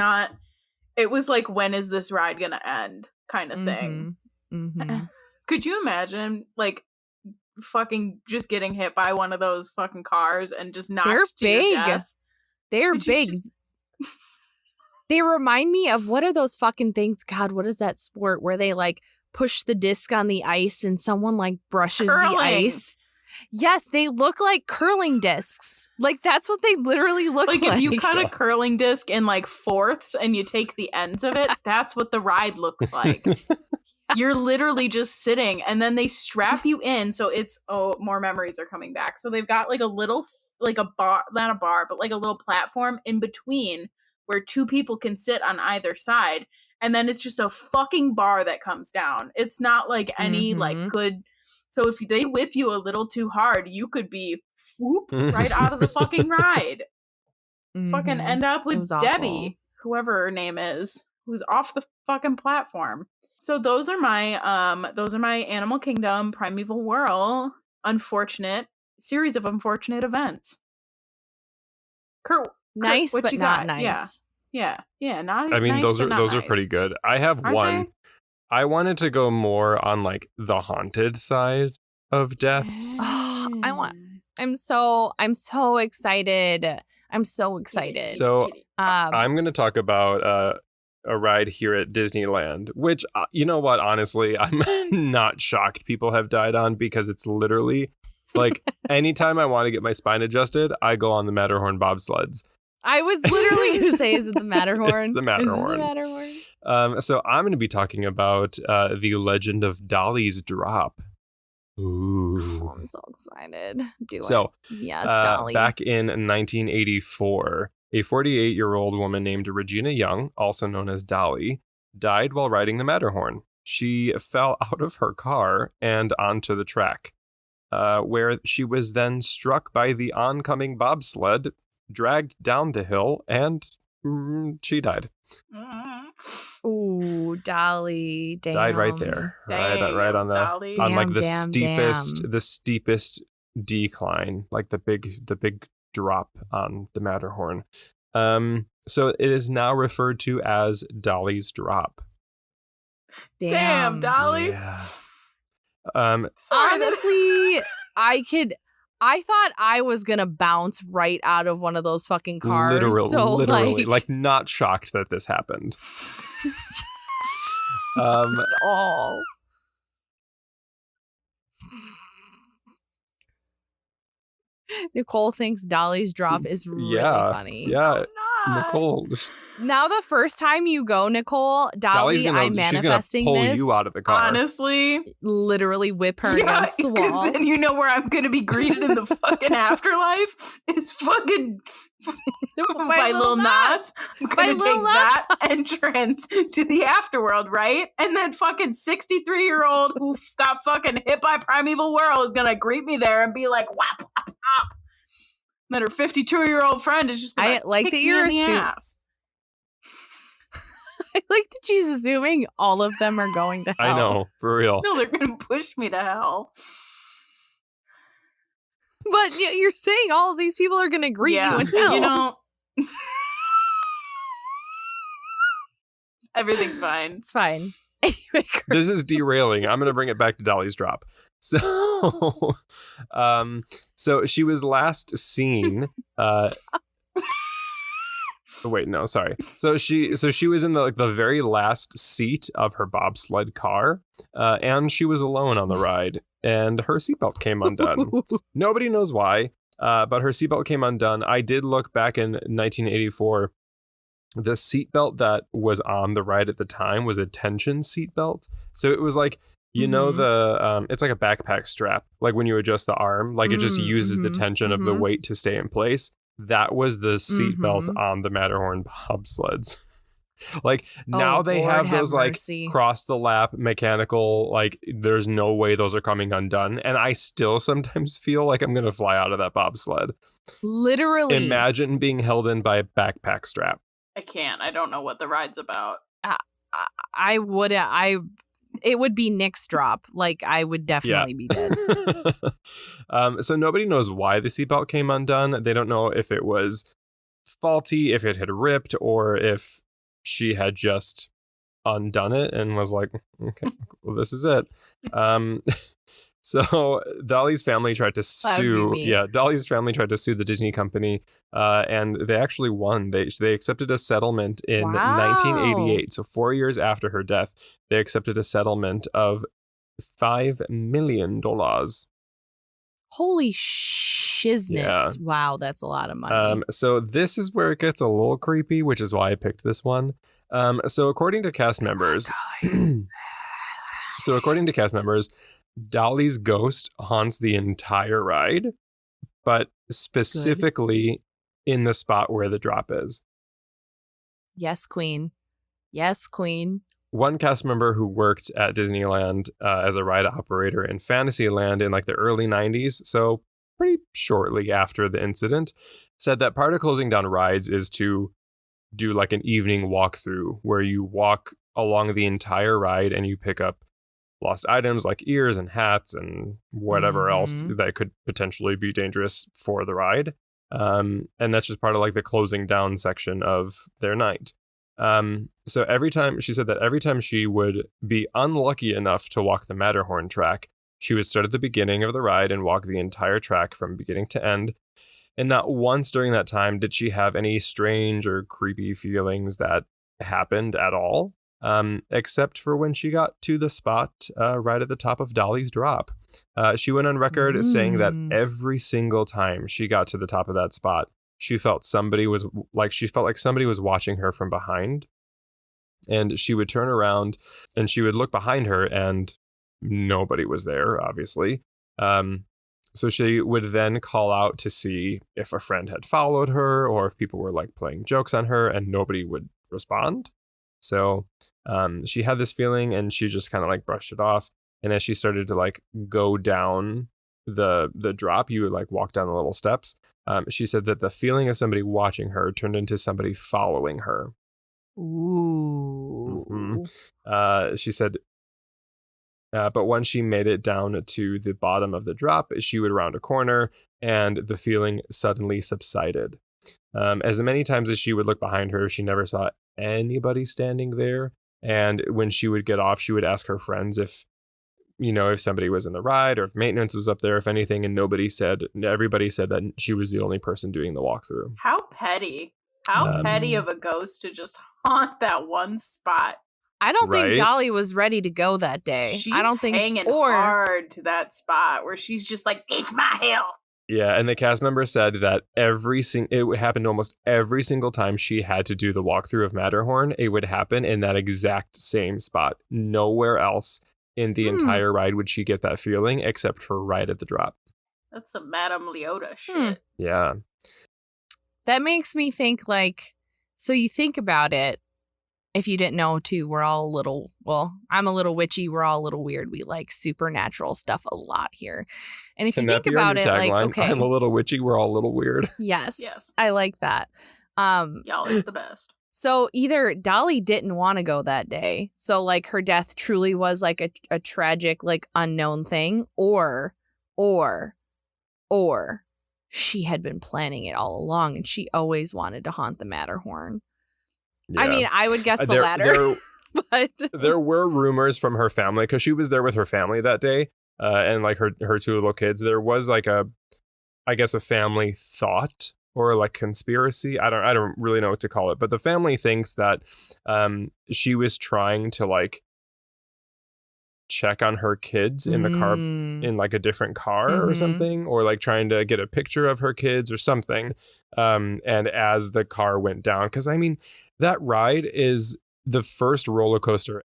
like, when is this ride gonna end kind of thing. Mm-hmm. Could you imagine, like, fucking just getting hit by one of those fucking cars and just knocked They're to your big. death? They're Could you big. just- They remind me of, what are those fucking things? God, what is that sport where they like push the disc on the ice and someone like brushes the Curling. ice? Yes, they look like curling discs. Like, that's what they literally look like. Like, if you cut a curling disc in like fourths and you take the ends of it, that's what the ride looks like. You're literally just sitting, and then they strap you in. So it's, more memories are coming back. So they've got like a little, like a bar, not a bar, but like a little platform in between where two people can sit on either side. And then it's just a fucking bar that comes down. It's not like any like good. So if they whip you a little too hard, you could be whoop right out of the fucking ride. Fucking end up with Debbie, whoever her name is, who's off the fucking platform. So those are my Animal Kingdom Primeval Whirl series of unfortunate events. Kurt, nice, what but you not got? nice. Yeah. Not. I mean, nice, but not those are nice. pretty good. I have Aren't one. they? I wanted to go more on like the haunted side of deaths. I'm so excited. I'm so excited. So I'm going to talk about a ride here at Disneyland, which, you know what, honestly, I'm not shocked people have died on, because it's literally like anytime I want to get my spine adjusted, I go on the Matterhorn bobsleds. I was literally going to say, is it the Matterhorn? It's the Matterhorn. Is it the Matterhorn? So I'm going to be talking about the Legend of Dolly's Drop. Ooh. Oh, I'm so excited. So, yes, Dolly. Back in 1984, a 48-year-old woman named Regina Young, also known as Dolly, died while riding the Matterhorn. She fell out of her car and onto the track, where she was then struck by the oncoming bobsled, dragged down the hill, and she died. Ooh, Dolly, damn. Died right there, right on the Dolly. on like the Damn. steepest decline, like the big drop on the Matterhorn. So it is now referred to as Dolly's Drop. Damn, Dolly. Yeah. Honestly, I thought I was gonna bounce right out of one of those fucking cars. Literally, like not shocked that this happened. Oh. Nicole thinks Dolly's Drop is really funny. Yeah, not. Nicole. Now the first time you go, Nicole, Dolly, I'm manifesting she's gonna pull this. you out of the car. Honestly, literally whip her against the because wall. then you know where I'm gonna be greeted in the fucking afterlife is fucking by Lil Nas. I'm gonna take that entrance to the afterworld, right? And then fucking 63-year-old who got fucking hit by Primeval Whirl is gonna greet me there and be like, whap, whap, whap. And then her 52-year-old friend is just gonna like kick that me you're in the ass. I like that she's assuming all of them are going to hell. I know, for real. No, they're gonna push me to hell. But you're saying all of these people are going to greet you in hell. You know, everything's fine. It's fine. Anyway, This is derailing. I'm going to bring it back to Dolly's Drop. So, so she was last seen. Wait, no, sorry. So she was in the very last seat of her bobsled car, and she was alone on the ride, and her seatbelt came undone. Nobody knows why, but her seatbelt came undone. I did look back in 1984. The seatbelt that was on the ride at the time was a tension seatbelt, so it was like, you know, the it's like a backpack strap, like when you adjust the arm, like it just uses the tension of the weight to stay in place. That was the seatbelt on the Matterhorn bobsleds. Like now they have those like cross the lap mechanical, like there's no way those are coming undone. And I still sometimes feel like I'm going to fly out of that bobsled. Literally. Imagine being held in by a backpack strap. I can't. I don't know what the ride's about. it would be Nick's drop. Like, I would definitely be dead. So nobody knows why the seatbelt came undone. They don't know if it was faulty, if it had ripped, or if she had just undone it and was like, okay, well, this is it. So Dolly's family tried to sue. Yeah, Dolly's family tried to sue the Disney company, and they actually won. They accepted a settlement in 1988. So 4 years after her death, they accepted a settlement of $5 million. Holy shiznits. Yeah. Wow, that's a lot of money. So this is where it gets a little creepy, which is why I picked this one. So according to cast members, Dolly's ghost haunts the entire ride, but specifically in the spot where the drop is. Yes, queen. Yes, queen. One cast member who worked at Disneyland as a ride operator in Fantasyland in like the early 90s, so pretty shortly after the incident, said that part of closing down rides is to do like an evening walkthrough where you walk along the entire ride and you pick up lost items like ears and hats and whatever else that could potentially be dangerous for the ride. And that's just part of like the closing down section of their night. So every time she would be unlucky enough to walk the Matterhorn track, she would start at the beginning of the ride and walk the entire track from beginning to end. And not once during that time did she have any strange or creepy feelings that happened at all, except for when she got to the spot right at the top of Dolly's drop. She went on record saying that every single time she got to the top of that spot, she felt like somebody was watching her from behind. And she would turn around and she would look behind her and nobody was there, obviously. So she would then call out to see if a friend had followed her or if people were like playing jokes on her, and nobody would respond. So she had this feeling and she just kind of like brushed it off. And as she started to like go down the drop, you would like walk down the little steps. She said that the feeling of somebody watching her turned into somebody following her. Ooh. She said, but when she made it down to the bottom of the drop, she would round a corner and the feeling suddenly subsided. As many times as she would look behind her, she never saw anybody standing there. And when she would get off, she would ask her friends if somebody was in the ride or if maintenance was up there, if anything. And everybody said that she was the only person doing the walkthrough. How petty. How petty of a ghost to just haunt that one spot. I don't think Dolly was ready to go that day. She's hanging hard to that spot where she's just like, it's my hill. Yeah, and the cast member said that it happened almost every single time she had to do the walkthrough of Matterhorn. It would happen in that exact same spot. Nowhere else in the entire ride would she get that feeling except for right at the drop. That's some Madame Leota shit. Yeah. That makes me think like, so you think about it. If you didn't know too, we're all I'm a little witchy. We're all a little weird. We like supernatural stuff a lot here. And if you think about it, like, okay. I'm a little witchy. We're all a little weird. Yes. I like that. Y'all is the best. So either Dolly didn't want to go that day. So like her death truly was like a tragic, like unknown thing, or she had been planning it all along and she always wanted to haunt the Matterhorn. Yeah. I mean, I would guess the latter. But there were rumors from her family because she was there with her family that day, and like her two little kids. There was like a family thought or like conspiracy. I don't really know what to call it, but the family thinks that she was trying to like check on her kids in the car, in like a different car or something, or like trying to get a picture of her kids or something. And as the car went down, because I mean, that ride is the first roller coaster.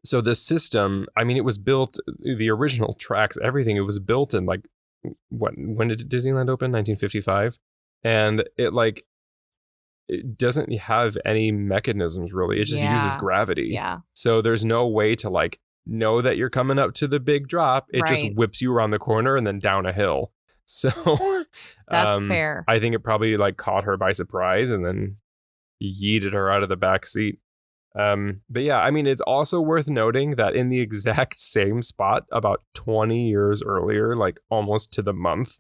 So the system, I mean, it was built, the original tracks, everything, it was built in like, when did Disneyland open? 1955. And it doesn't have any mechanisms really. It just uses gravity. Yeah. So there's no way to like know that you're coming up to the big drop. It just whips you around the corner and then down a hill. So that's fair. I think it probably like caught her by surprise and then yeeted her out of the back seat. But yeah, I mean, it's also worth noting that in the exact same spot about 20 years earlier, like almost to the month,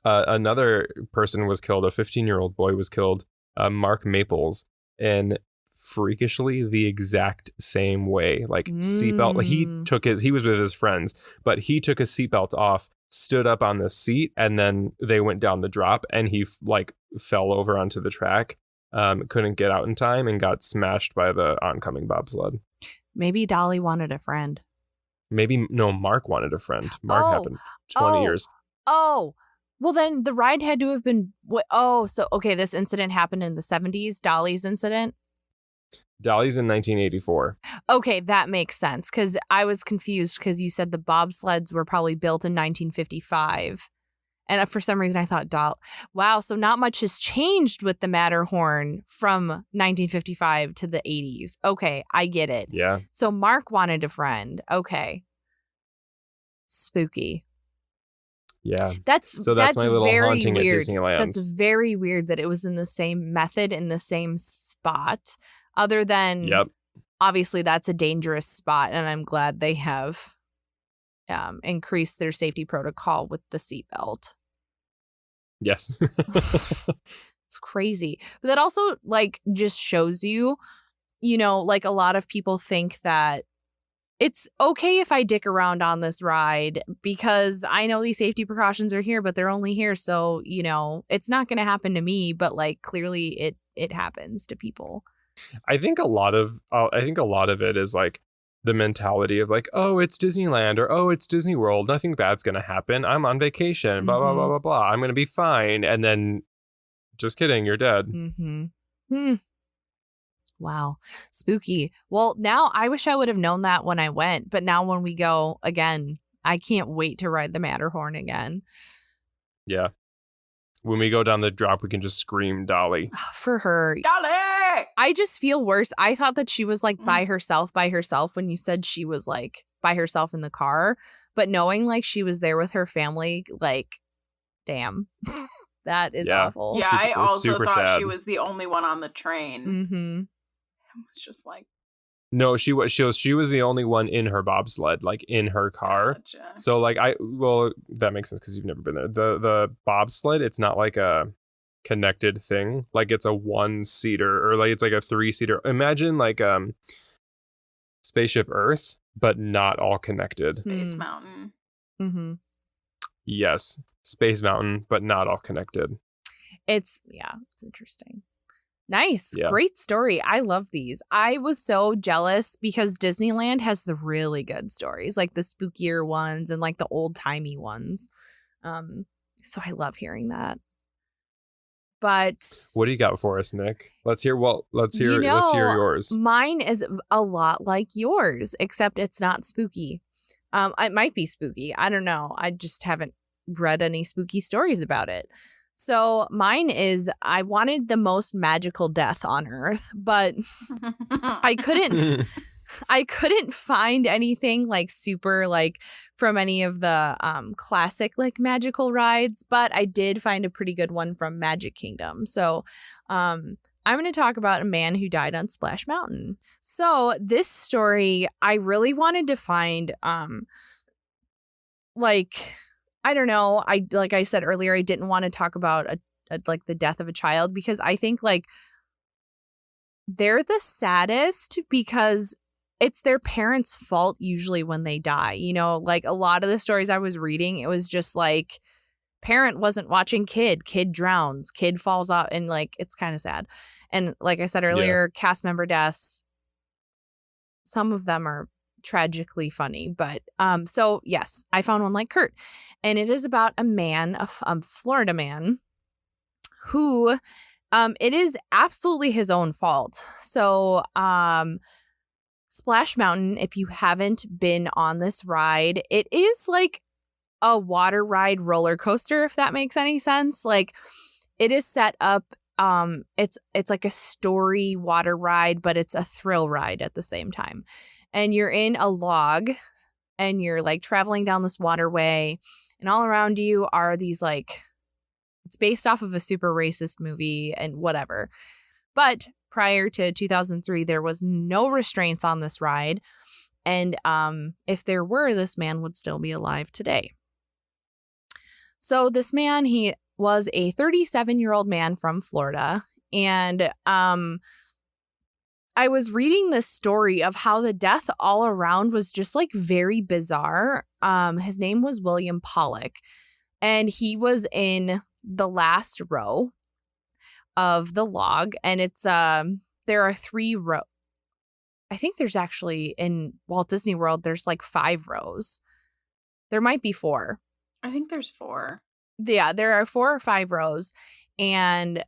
another person was killed. A 15-year-old boy was killed, Mark Maples, and freakishly the exact same way. Like seatbelt. He was with his friends, but he took his seatbelt off, stood up on the seat, and then they went down the drop, and he like fell over onto the track. Couldn't get out in time and got smashed by the oncoming bobsled. Maybe Dolly wanted a friend. Mark wanted a friend. Mark happened 20 years. Oh, well then the ride had to have been, this incident happened in the 70s, Dolly's incident? Dolly's in 1984. Okay, that makes sense, because I was confused because you said the bobsleds were probably built in 1955. And for some reason, I thought, wow, so not much has changed with the Matterhorn from 1955 to the 80s. Okay, I get it. Yeah. So Mark wanted a friend. Okay. Spooky. Yeah. That's my little haunting weird. At Disneyland. That's very weird that it was in the same method, in the same spot, other than, obviously, that's a dangerous spot, and I'm glad they have increase their safety protocol with the seatbelt. Yes. It's crazy. But that also like just shows you, like a lot of people think that it's okay if I dick around on this ride because I know these safety precautions are here, but they're only here. So, it's not going to happen to me, but like clearly it happens to people. I think a lot of it is like the mentality of like, oh, it's Disneyland or oh, it's Disney World. Nothing bad's going to happen. I'm on vacation, blah, blah, blah, blah, blah. I'm going to be fine. And then just kidding, you're dead. Wow. Spooky. Well, now I wish I would have known that when I went. But now when we go again, I can't wait to ride the Matterhorn again. Yeah. When we go down the drop, we can just scream Dolly. For her. Dolly! I just feel worse. I thought that she was like by herself when you said she was like by herself in the car. But knowing like she was there with her family, like, damn. That is awful. Yeah, I also thought sad. She was the only one on the train. Mm-hmm. I was just like, no, she was the only one in her bobsled, like in her car. Gotcha. So like that makes sense because you've never been there. The bobsled, it's not like a connected thing. Like it's a 1-seater or like it's like a 3-seater. Imagine like Spaceship Earth, but not all connected. Space Mountain. Mm-hmm. Yes, Space Mountain, but not all connected. It's interesting. Nice. Yeah. Great story. I love these. I was so jealous because Disneyland has the really good stories, like the spookier ones and like the old timey ones. So I love hearing that. But what do you got for us, Nick? Let's hear yours. Mine is a lot like yours, except it's not spooky. It might be spooky. I don't know. I just haven't read any spooky stories about it. So mine is, I wanted the most magical death on Earth, but I couldn't find anything like super like from any of the classic like magical rides, but I did find a pretty good one from Magic Kingdom. So I'm going to talk about a man who died on Splash Mountain. So this story, I really wanted to find I don't know. Like I said earlier, I didn't want to talk about like the death of a child because I think like they're the saddest because it's their parents' fault usually when they die. Like a lot of the stories I was reading, it was just like parent wasn't watching kid drowns, kid falls off, and like it's kind of sad. And like I said earlier, cast member deaths, some of them are tragically funny, but so yes, I found one like Kurt, and it is about a man, a Florida man, who it is absolutely his own fault. So Splash Mountain, if you haven't been on this ride, it is like a water ride roller coaster, if that makes any sense. Like it is set up it's like a story water ride, but it's a thrill ride at the same time. And you're in a log and you're like traveling down this waterway, and all around you are these like, it's based off of a super racist movie and whatever. But prior to 2003, there was no restraints on this ride. And if there were, this man would still be alive today. So this man, he was a 37-year-old man from Florida. And I was reading this story of how the death all around was just like very bizarre. His name was William Pollock, and he was in the last row of the log. And it's there are 3 rows. I think there's actually in Walt Disney World, there's like 5 rows. There might be 4. I think there's 4. Yeah, there are 4 or 5 rows. And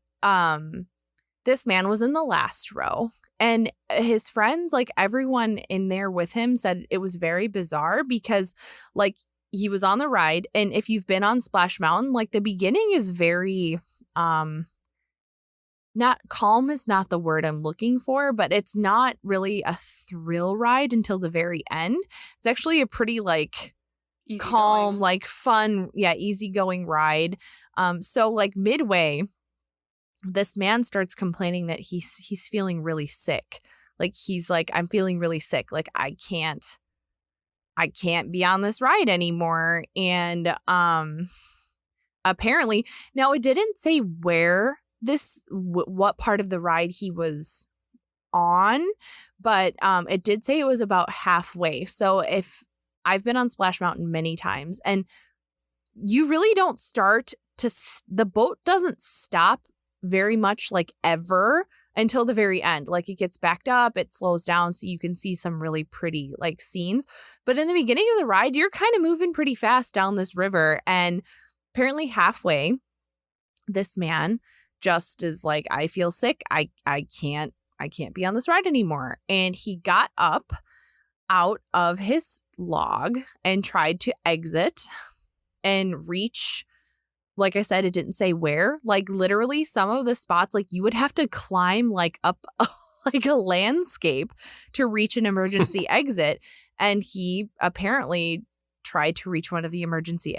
this man was in the last row. And his friends, like everyone in there with him, said it was very bizarre because like he was on the ride. And if you've been on Splash Mountain, like the beginning is very not calm is not the word I'm looking for, but it's not really a thrill ride until the very end. It's actually a pretty like calm, like fun, easygoing ride. So like midway, this man starts complaining that he's feeling really sick. Like he's like, I'm feeling really sick. Like I can't be on this ride anymore. And apparently, now it didn't say where what part of the ride he was on, but it did say it was about halfway. So if I've been on Splash Mountain many times, and you really don't start to the boat doesn't stop very much like ever until the very end. Like it gets backed up, it slows down so you can see some really pretty like scenes. But in the beginning of the ride, you're kind of moving pretty fast down this river. And apparently halfway, this man just is like, I feel sick. I can't be on this ride anymore. And he got up out of his log and tried to exit and reach. Like I said, it didn't say where. Like literally some of the spots, like you would have to climb like up like a landscape to reach an emergency exit. And he apparently tried to reach one of the emergency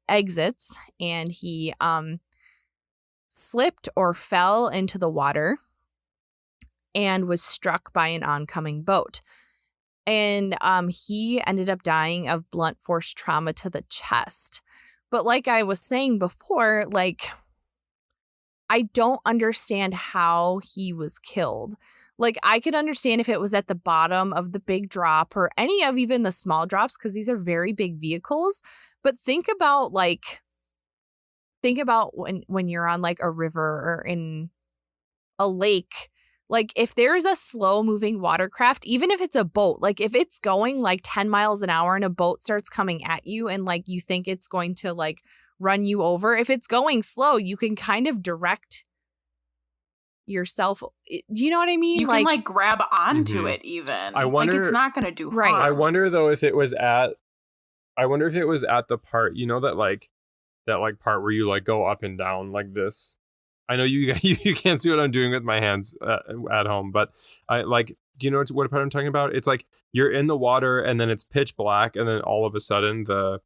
exits, and he slipped or fell into the water and was struck by an oncoming boat. And he ended up dying of blunt force trauma to the chest. But like I was saying before, like, I don't understand how he was killed. Like, I could understand if it was at the bottom of the big drop or any of even the small drops, because these are very big vehicles. But think about when you're on like a river or in a lake. Like if there's a slow moving watercraft, even if it's a boat, like if it's going like 10 miles an hour and a boat starts coming at you and like you think it's going to like run you over, if it's going slow, you can kind of direct yourself. Do you know what I mean? You can like grab onto it even. I wonder, like it's not going to do harm. Right. I wonder though if it was at the part, you know, that part where you like go up and down like this. I know you can't see what I'm doing with my hands at home, but I like, do you know what part I'm talking about? It's like you're in the water and then it's pitch black, and then all of a sudden the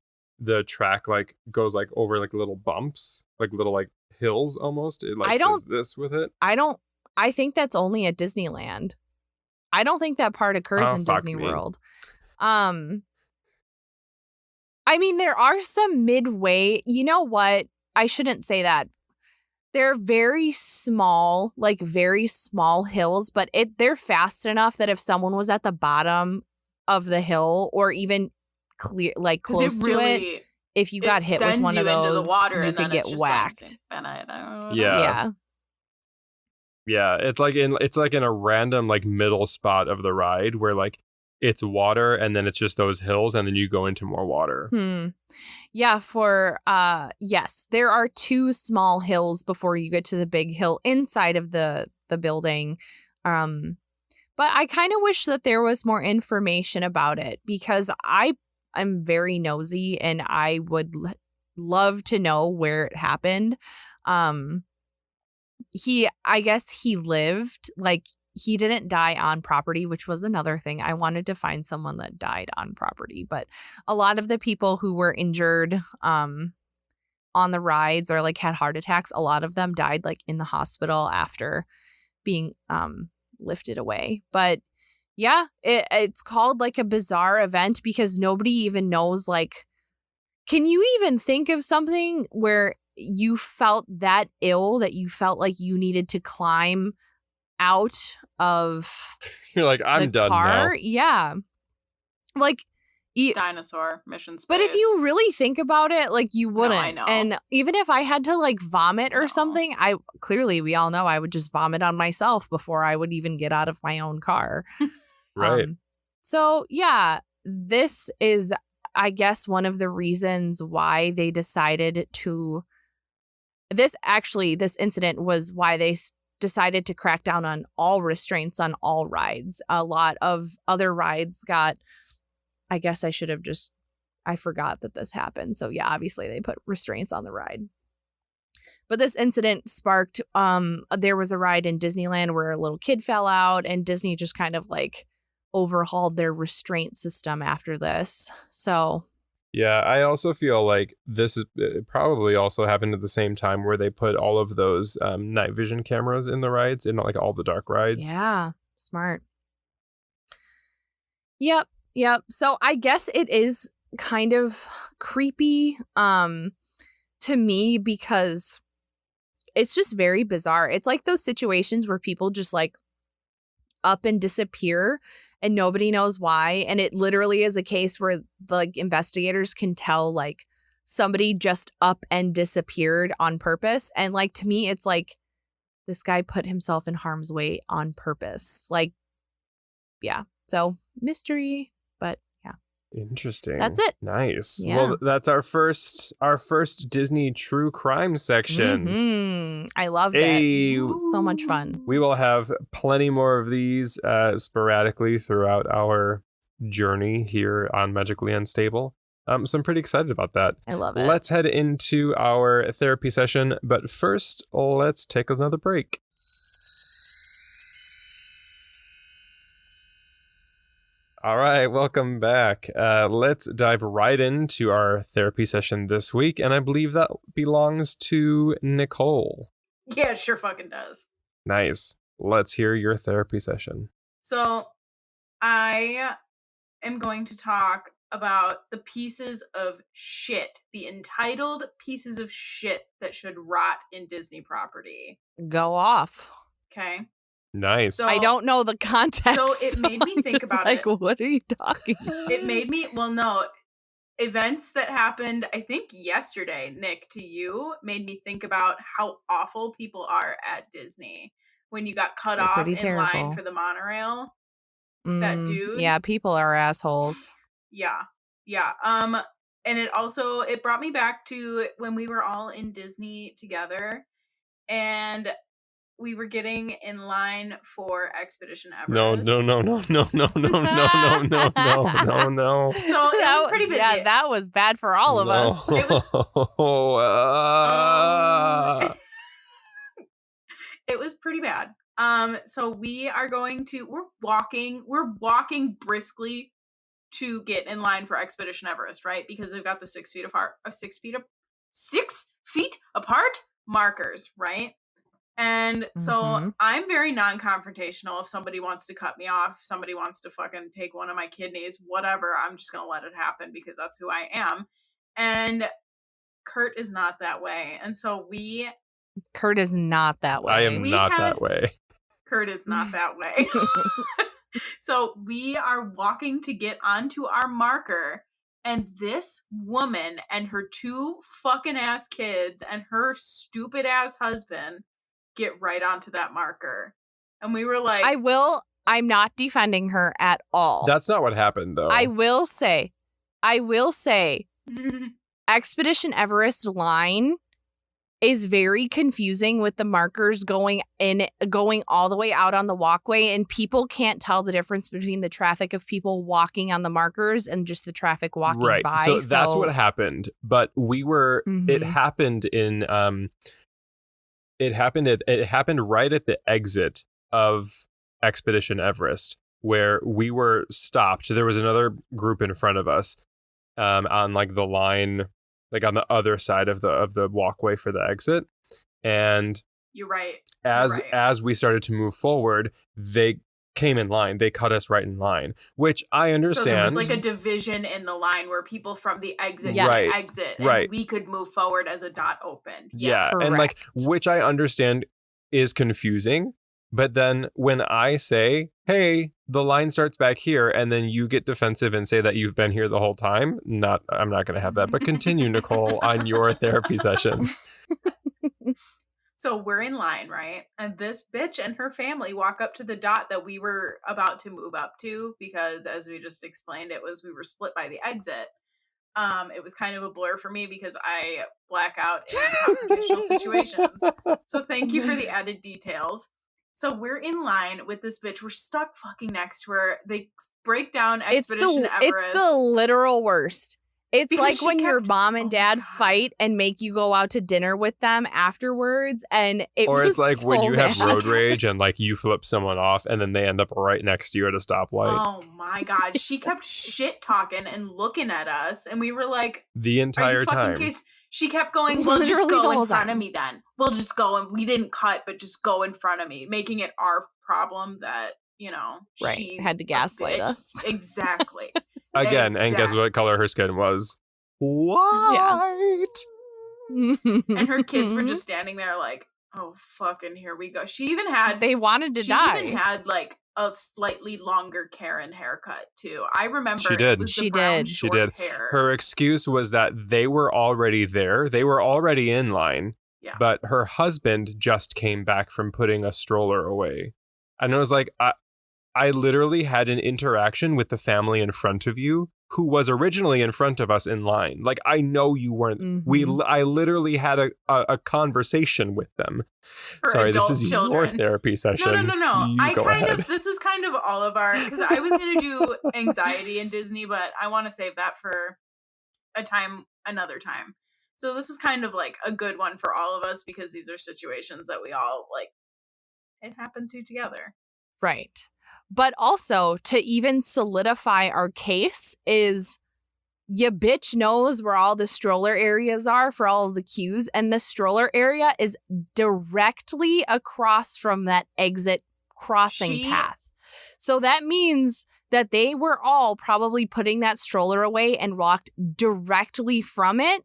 track like goes like over like little bumps, like little like hills almost. It like does this with it. I think that's only at Disneyland. I don't think that part occurs in Disney World. I mean, there are some midway. You know what? I shouldn't say that. They're very small hills, but they're fast enough that if someone was at the bottom of the hill or even close to it, if you got hit with one of those, you could get whacked. Yeah. It's like in a random like middle spot of the ride where like it's water and then it's just those hills and then you go into more water. Yeah, yes, there are 2 small hills before you get to the big hill inside of the building. But I kind of wish that there was more information about it because I'm very nosy and I would love to know where it happened. I guess he lived, like, he didn't die on property, which was another thing. I wanted to find someone that died on property, but a lot of the people who were injured on the rides or like had heart attacks, a lot of them died like in the hospital after being lifted away. But yeah, it's called like a bizarre event because nobody even knows, like, can you even think of something where you felt that ill that you felt like you needed to climb out of You're like, I'm the done car? now. Yeah. Like, Dinosaur mission space. but if you really think about it, like, you wouldn't. I know. And even if I had to like vomit or something, we all know I would just vomit on myself before I would even get out of my own car. Right. So yeah, this is, I guess, one of the reasons why they decided to. This incident was why they decided to crack down on all restraints on all rides. A lot of other rides got. I guess I forgot that this happened. So yeah, obviously they put restraints on the ride. But this incident sparked, there was a ride in Disneyland where a little kid fell out, and Disney just kind of like overhauled their restraint system after this. So Yeah, I also feel like this is probably also happened at the same time where they put all of those night vision cameras in the rides, in like all the dark rides. yeah, smart. Yep. So I guess it is kind of creepy to me because it's just very bizarre. It's like those situations where people just like up and disappear and nobody knows why. And it literally is a case where the like investigators can tell like somebody just up and disappeared on purpose. And like, to me, it's like this guy put himself in harm's way on purpose. Like, yeah. So mystery. But yeah. Interesting. That's it. Nice. Yeah. Well, that's our first Disney true crime section. Mm-hmm. I loved it. So much fun. We will have plenty more of these sporadically throughout our journey here on Magically Unstable. So I'm pretty excited about that. I love it. Let's head into our therapy session, but first, let's take another break. All right, welcome back. Let's dive right into our therapy session this week, and I believe that belongs to Nicole. Yeah, it sure fucking does. Nice. Let's hear your therapy session. So, I am going to talk about the pieces of shit, the entitled pieces of shit that should rot in Disney property. Go off. Okay? Nice. So- I don't know the context. So it made me think about like, it. what are you talking about? It made me, events that happened, I think yesterday, Nick, to you, made me think about how awful people are at Disney. When you got cut They're off pretty in terrible. line for the monorail. That dude. Yeah, people are assholes. Yeah. And it brought me back to when we were all in Disney together and we were getting in line for Expedition Everest. No. So it was pretty busy. Yeah, that was bad for all of us. It was it was pretty bad. So we're walking briskly to get in line for Expedition Everest, right? Because they've got the 6 feet apart markers, right? And so I'm very non-confrontational. If somebody wants to cut me off, if somebody wants to fucking take one of my kidneys, whatever, I'm just going to let it happen because that's who I am. And Kurt is not that way. And so Kurt is not that way. I am that way. Kurt is not that way. So we are walking to get onto our marker, and this woman and her 2 fucking ass kids and her stupid ass husband get right onto that marker. And we were like, I'm not defending her at all. That's not what happened, though. I will say, Expedition Everest line is very confusing with the markers going all the way out on the walkway, and people can't tell the difference between the traffic of people walking on the markers and just the traffic walking right. by. So that's what happened. But we were. It happened in. It happened right at the exit of Expedition Everest, where we were stopped. There was another group in front of us, on like the line. Like on the other side of the walkway for the exit. And You're right. As we started to move forward, they came in line. They cut us right in line, which I understand. So there was like a division in the line where people from the exit Right. could exit, and Right. we could move forward as a dot opened. Yeah, Yes. and like, which I understand is confusing. But then when I say, hey, the line starts back here, and then you get defensive and say that you've been here the whole time, I'm not going to have that. But continue, Nicole, on your therapy session. So we're in line, right? And this bitch and her family walk up to the dot that we were about to move up to because, as we just explained, we were split by the exit. It was kind of a blur for me because I black out in confrontational situations. So thank you for the added details. So we're in line with this bitch. We're stuck fucking next to her. They break down Expedition Everest. It's the literal worst. It's Because like she when your kept- mom and oh my dad God. fight and make you go out to dinner with them afterwards, and Or it's like so when you have bad. road rage and like you flip someone off and then they end up right next to you at a stoplight. Oh my God. She kept shit talking and looking at us. And we were like, The are entire you fucking time. kidding? She kept going, well, just Literally the go in whole front time. of me then. We'll just go and we didn't cut, but just go in front of me, making it our problem that, Right. she's Had to a gaslight bitch. us. Exactly. Again, and guess what color her skin was? White. And her kids were just standing there like, oh, fucking here we go. She even had, They wanted to she die. even had like a slightly longer Karen haircut too. I remember She it did. was the She brown did. She short did. hair. Her excuse was that they were already there. They were already in line. Yeah. But her husband just came back from putting a stroller away. And I was like, I literally had an interaction with the family in front of you who was originally in front of us in line. Like, I know you weren't. Mhm. I literally had a conversation with them. For Sorry, this adult is children. your therapy session. No. You go ahead. This is kind of all of our, because I was going to do anxiety and Disney, but I want to save that for another time. So this is kind of like a good one for all of us because these are situations that we all like, it happened to together. Right. But also to even solidify our case is ya bitch knows where all the stroller areas are for all of the queues, and the stroller area is directly across from that exit crossing path. So that means that they were all probably putting that stroller away and walked directly from it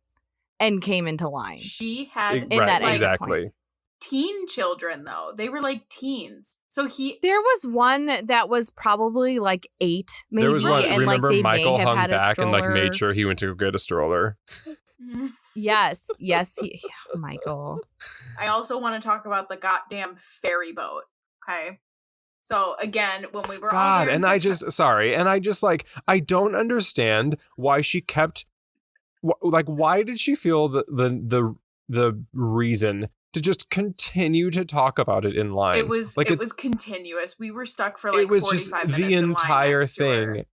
and came into line. She had in that exit exactly. point. teen children though. They were like teens. So There was one that was probably like 8, maybe. There was one. And Remember, like they Michael may have hung had back a and like stroller. made sure he went to go get a stroller. Yes, Michael. I also want to talk about the goddamn ferry boat. Okay. So again, when we were all God, there in and I September- just like, I don't understand why she kept, like, why did she feel the reason to just continue to talk about it in line? It was like it was continuous. We were stuck for like it was 45 just minutes the in line entire next to her. thing.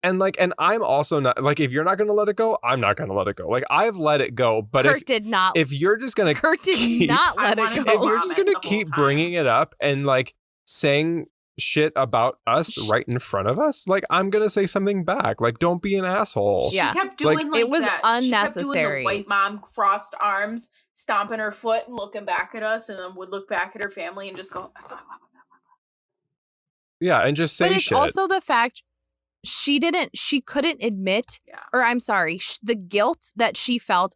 And I'm also not, like, if you're not going to let it go, I'm not going to let it go. Like, I've let it go, but Kurt did not. if you're just going to Kurt did not I let it wanted go. if you're just vomit going to the whole keep time. bringing it up and like saying shit about us right in front of us, like, I'm going to say something back. Like, don't be an asshole. Yeah. She kept doing Like, like it was that. unnecessary. She kept doing the white mom crossed arms, stomping her foot and looking back at us, and then would look back at her family and just go. Yeah, and just say But it's shit. also the fact she couldn't admit, Yeah. or I'm sorry, the guilt that she felt,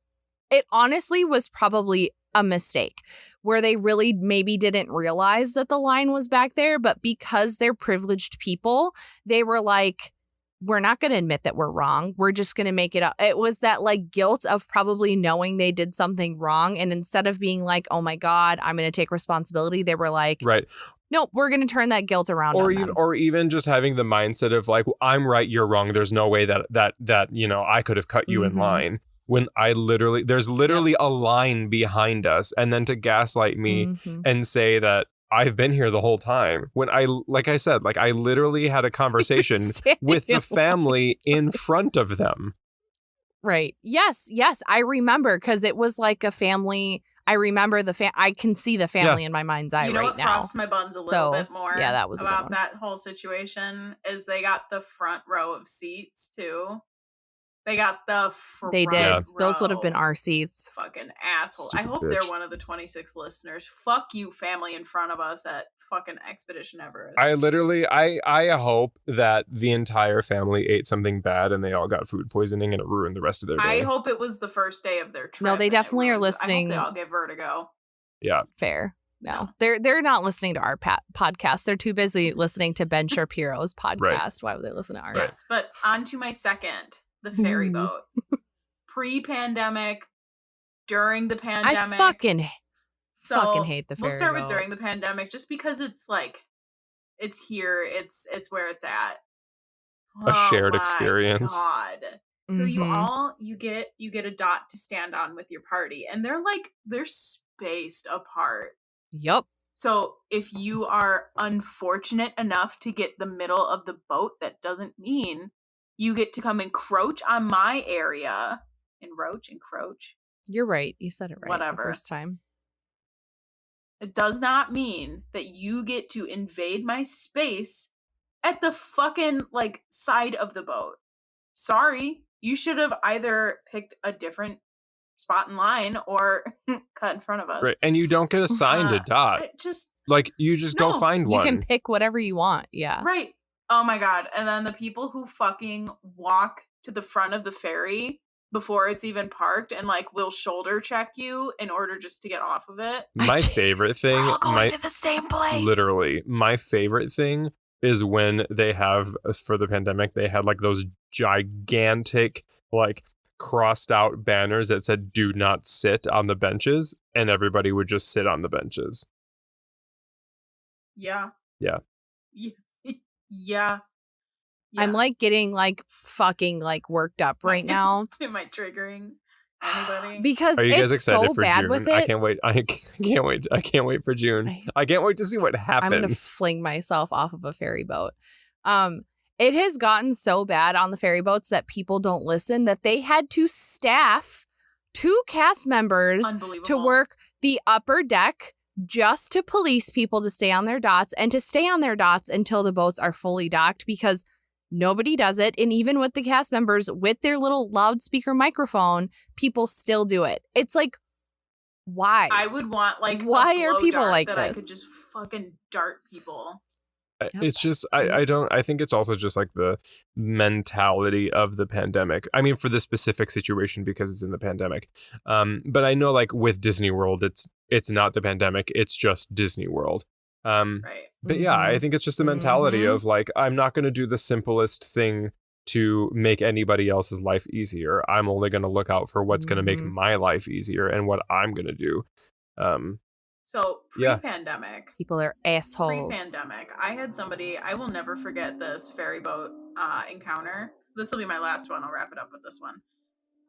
it honestly was probably a mistake where they really maybe didn't realize that the line was back there, but because they're privileged people, they were like, we're not going to admit that we're wrong. We're just going to make it up. It was that like guilt of probably knowing they did something wrong. And instead of being like, oh my God, I'm going to take responsibility, they were like, right. nope, we're going to turn that guilt around Or on even, them. or even just having the mindset of like, I'm right, you're wrong. There's no way that you know, I could have cut you in Mhm. line. When there's literally a line behind us, and then to gaslight me Mhm. and say that I've been here the whole time. When like I said, like, I literally had a conversation with the family in front of them. Right. Yes. I remember because it was like a family. I remember I can see the family in my mind's eye You know right what now. frosts my buns a little So, bit more yeah, that was a good about one. that whole situation is they got the front row of seats too. They got the front They did. Yeah. Those would have been row. our seats. Fucking asshole. I Stupid hope bitch. they're one of the 26 listeners. Fuck you, family in front of us at fucking Expedition Everest. I hope that the entire family ate something bad and they all got food poisoning and it ruined the rest of their day. I hope it was the first day of their trip. No, they and it definitely are ruins- listening. I hope they all get vertigo. Yeah. Fair. No, No. they're not listening to our podcast. They're too busy listening to Ben Shapiro's podcast. Right. Why would they listen to ours? Right. Yes, but on to my second, the ferry Mhm. boat. Pre-pandemic, during the pandemic. I fucking So hate the we'll ferry start with boat. during the pandemic, just because it's like, it's here, it's where it's at. A shared my experience. God. So Mhm. you get a dot to stand on with your party, and they're spaced apart. Yup. So if you are unfortunate enough to get the middle of the boat, that doesn't mean you get to come encroach on my area. Encroach. You're right. You said it right Whatever. the first time. It does not mean that you get to invade my space at the fucking side of the boat. Sorry, you should have either picked a different spot in line or cut in front of us. Right. And you don't get assigned a dot. It just You just go No, find You one. can pick whatever you want. Yeah. right. Oh my God. And then the people who fucking walk to the front of the ferry before it's even parked and will shoulder check you in order just to get off of it. My favorite thing, We're all going to the same place. literally, my favorite thing is when they have, for the pandemic, they had those gigantic, crossed out banners that said "Do not sit on the benches," and everybody would just sit on the benches. Yeah. Yeah. Yeah. I'm getting fucking worked up right now Am I triggering anybody? because Are you guys it's excited so for bad June? with it. I can't wait. I can't wait. I can't wait for June. I can't wait to see what I'm gonna happens. fling myself off of a ferry boat. It has gotten so bad on the ferry boats that people don't listen that they had to staff 2 cast members Unbelievable. to work the upper deck just to police people to stay on their dots and to stay on their dots until the boats are fully docked because nobody does it. And even with the cast members with their little loudspeaker microphone, people still do it. It's why? I would want Why a are blow people dart like that I this? could just fucking dart people. It's just I think it's also just the mentality of the pandemic. I mean, for this specific situation because it's in the pandemic. But I know with Disney World, it's not the pandemic. It's just Disney World. Right. But yeah, I think it's just the mentality of I'm not going to do the simplest thing to make anybody else's life easier. I'm only going to look out for what's going to make my life easier and what I'm going to do. So Yeah. pre-pandemic, People are assholes. Pre-pandemic, I had somebody, I will never forget this ferry boat encounter. This will be my last one. I'll wrap it up with this one.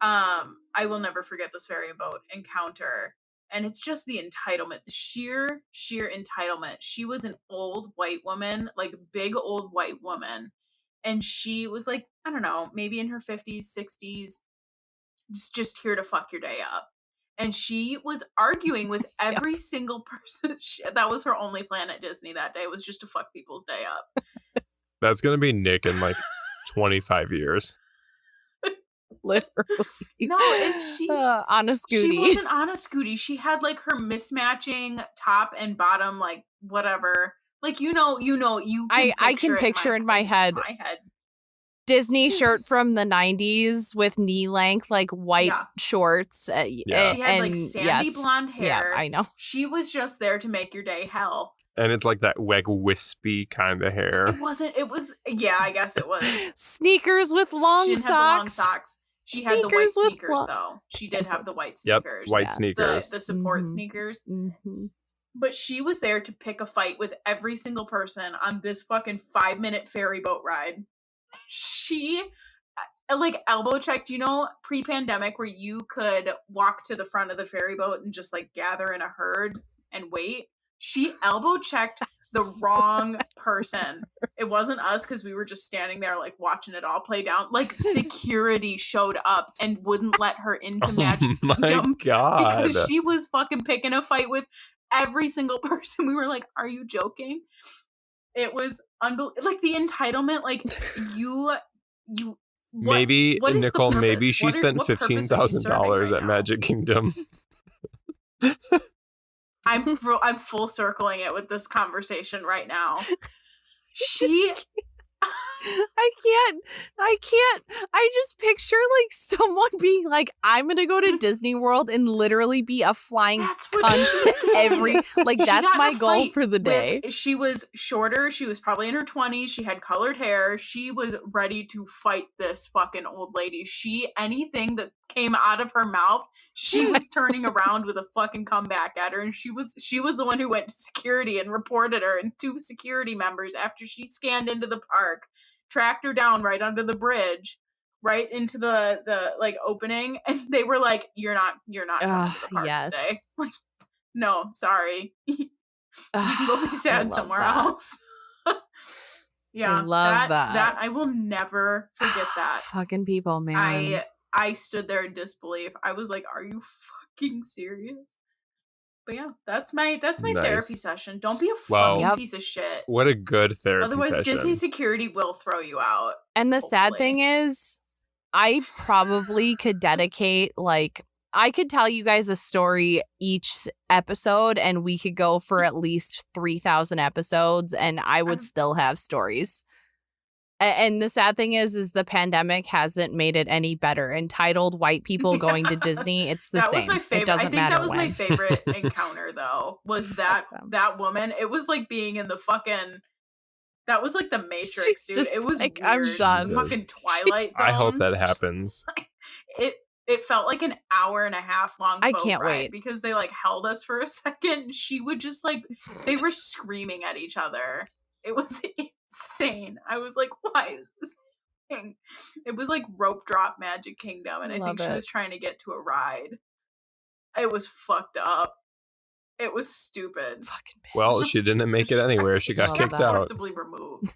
I will never forget this ferry boat encounter. And it's just the entitlement, the sheer entitlement. She was an old white woman, big old white woman. And she was I don't know, maybe in her 50s, 60s, just here to fuck your day up. And she was arguing with every single person. That was her only plan at Disney that day, was just to fuck people's day up. That's going to be Nick in 25 years. Literally. No, and she's on a scooty. She wasn't on a scooty. She had her mismatching top and bottom, whatever. You I can picture in my head. Disney shirt from the 90s with knee length, white shorts. Yeah. She had sandy blonde hair. Yeah, I know. She was just there to make your day hell. And it's that wispy kind of hair. It was, I guess it was. Sneakers with long She didn't have the long socks. socks. She had the white Sneakers with sneakers, though. She did have the white Yep, sneakers. white sneakers. The support Mhm. sneakers. Mm-hmm. But she was there to pick a fight with every single person on this fucking 5-minute ferry boat ride. She elbow checked, pre-pandemic where you could walk to the front of the ferry boat and just gather in a herd and wait. She elbow checked the wrong person. It wasn't us because we were just standing there watching it all play down. Security showed up and wouldn't let her into Magic My Kingdom God. because she was fucking picking a fight with every single person. We were are you joking? It was unbelievable. The entitlement, you Maybe what is the Nicole. purpose? Maybe she spent What purpose are you serving $15,000 right at now? Magic Kingdom. I'm full circling it with this conversation right now. She I can't. I just picture like someone being like, I'm gonna go to Disney World and literally be a flying That's what cunt she to did. every, like, She that's got in my a goal fight for the day. She was shorter. She was probably in her 20s. She had colored hair. She was ready to fight this fucking old lady. Anything that came out of her mouth, she was turning around with a fucking comeback at her. And she was the one who went to security and reported her, and 2 security members, after she scanned into the park, tracked her down right under the bridge, right into the like opening, and they were like, you're not coming to the park today. Like, no, sorry. You can go be sad somewhere else. Yeah, I love that. I will never forget that. Fucking people, man. I stood there in disbelief. I was like, are you fucking serious? But yeah, that's my Nice. therapy session. Don't be a Wow. fucking piece of shit. What a good therapy Otherwise, session. Disney security will throw you out. And the sad hopefully. thing is, I probably could dedicate, like, I could tell you guys a story each episode, and we could go for at least 3,000 episodes, and I would still have stories. And the sad thing is the pandemic hasn't made it any better. Entitled white people going to Disney, it's the That same. was my favorite. It doesn't I think matter that was when. my favorite encounter, though. Was that woman? It was like being in the fucking. That was like the Matrix, She's dude. just It was like, weird. I'm done. Fucking Twilight Zone. I hope that happens. It felt like an hour and a half long. I boat can't ride wait. because they like held us for a second. She would just like they were screaming at each other. It was insane. I was like, why is this thing? It was like rope drop Magic Kingdom, and I think she was trying to get to a ride. It was fucked up. It was stupid. Fucking bitch. Well, she didn't make it anywhere. She got kicked out. Forcibly removed.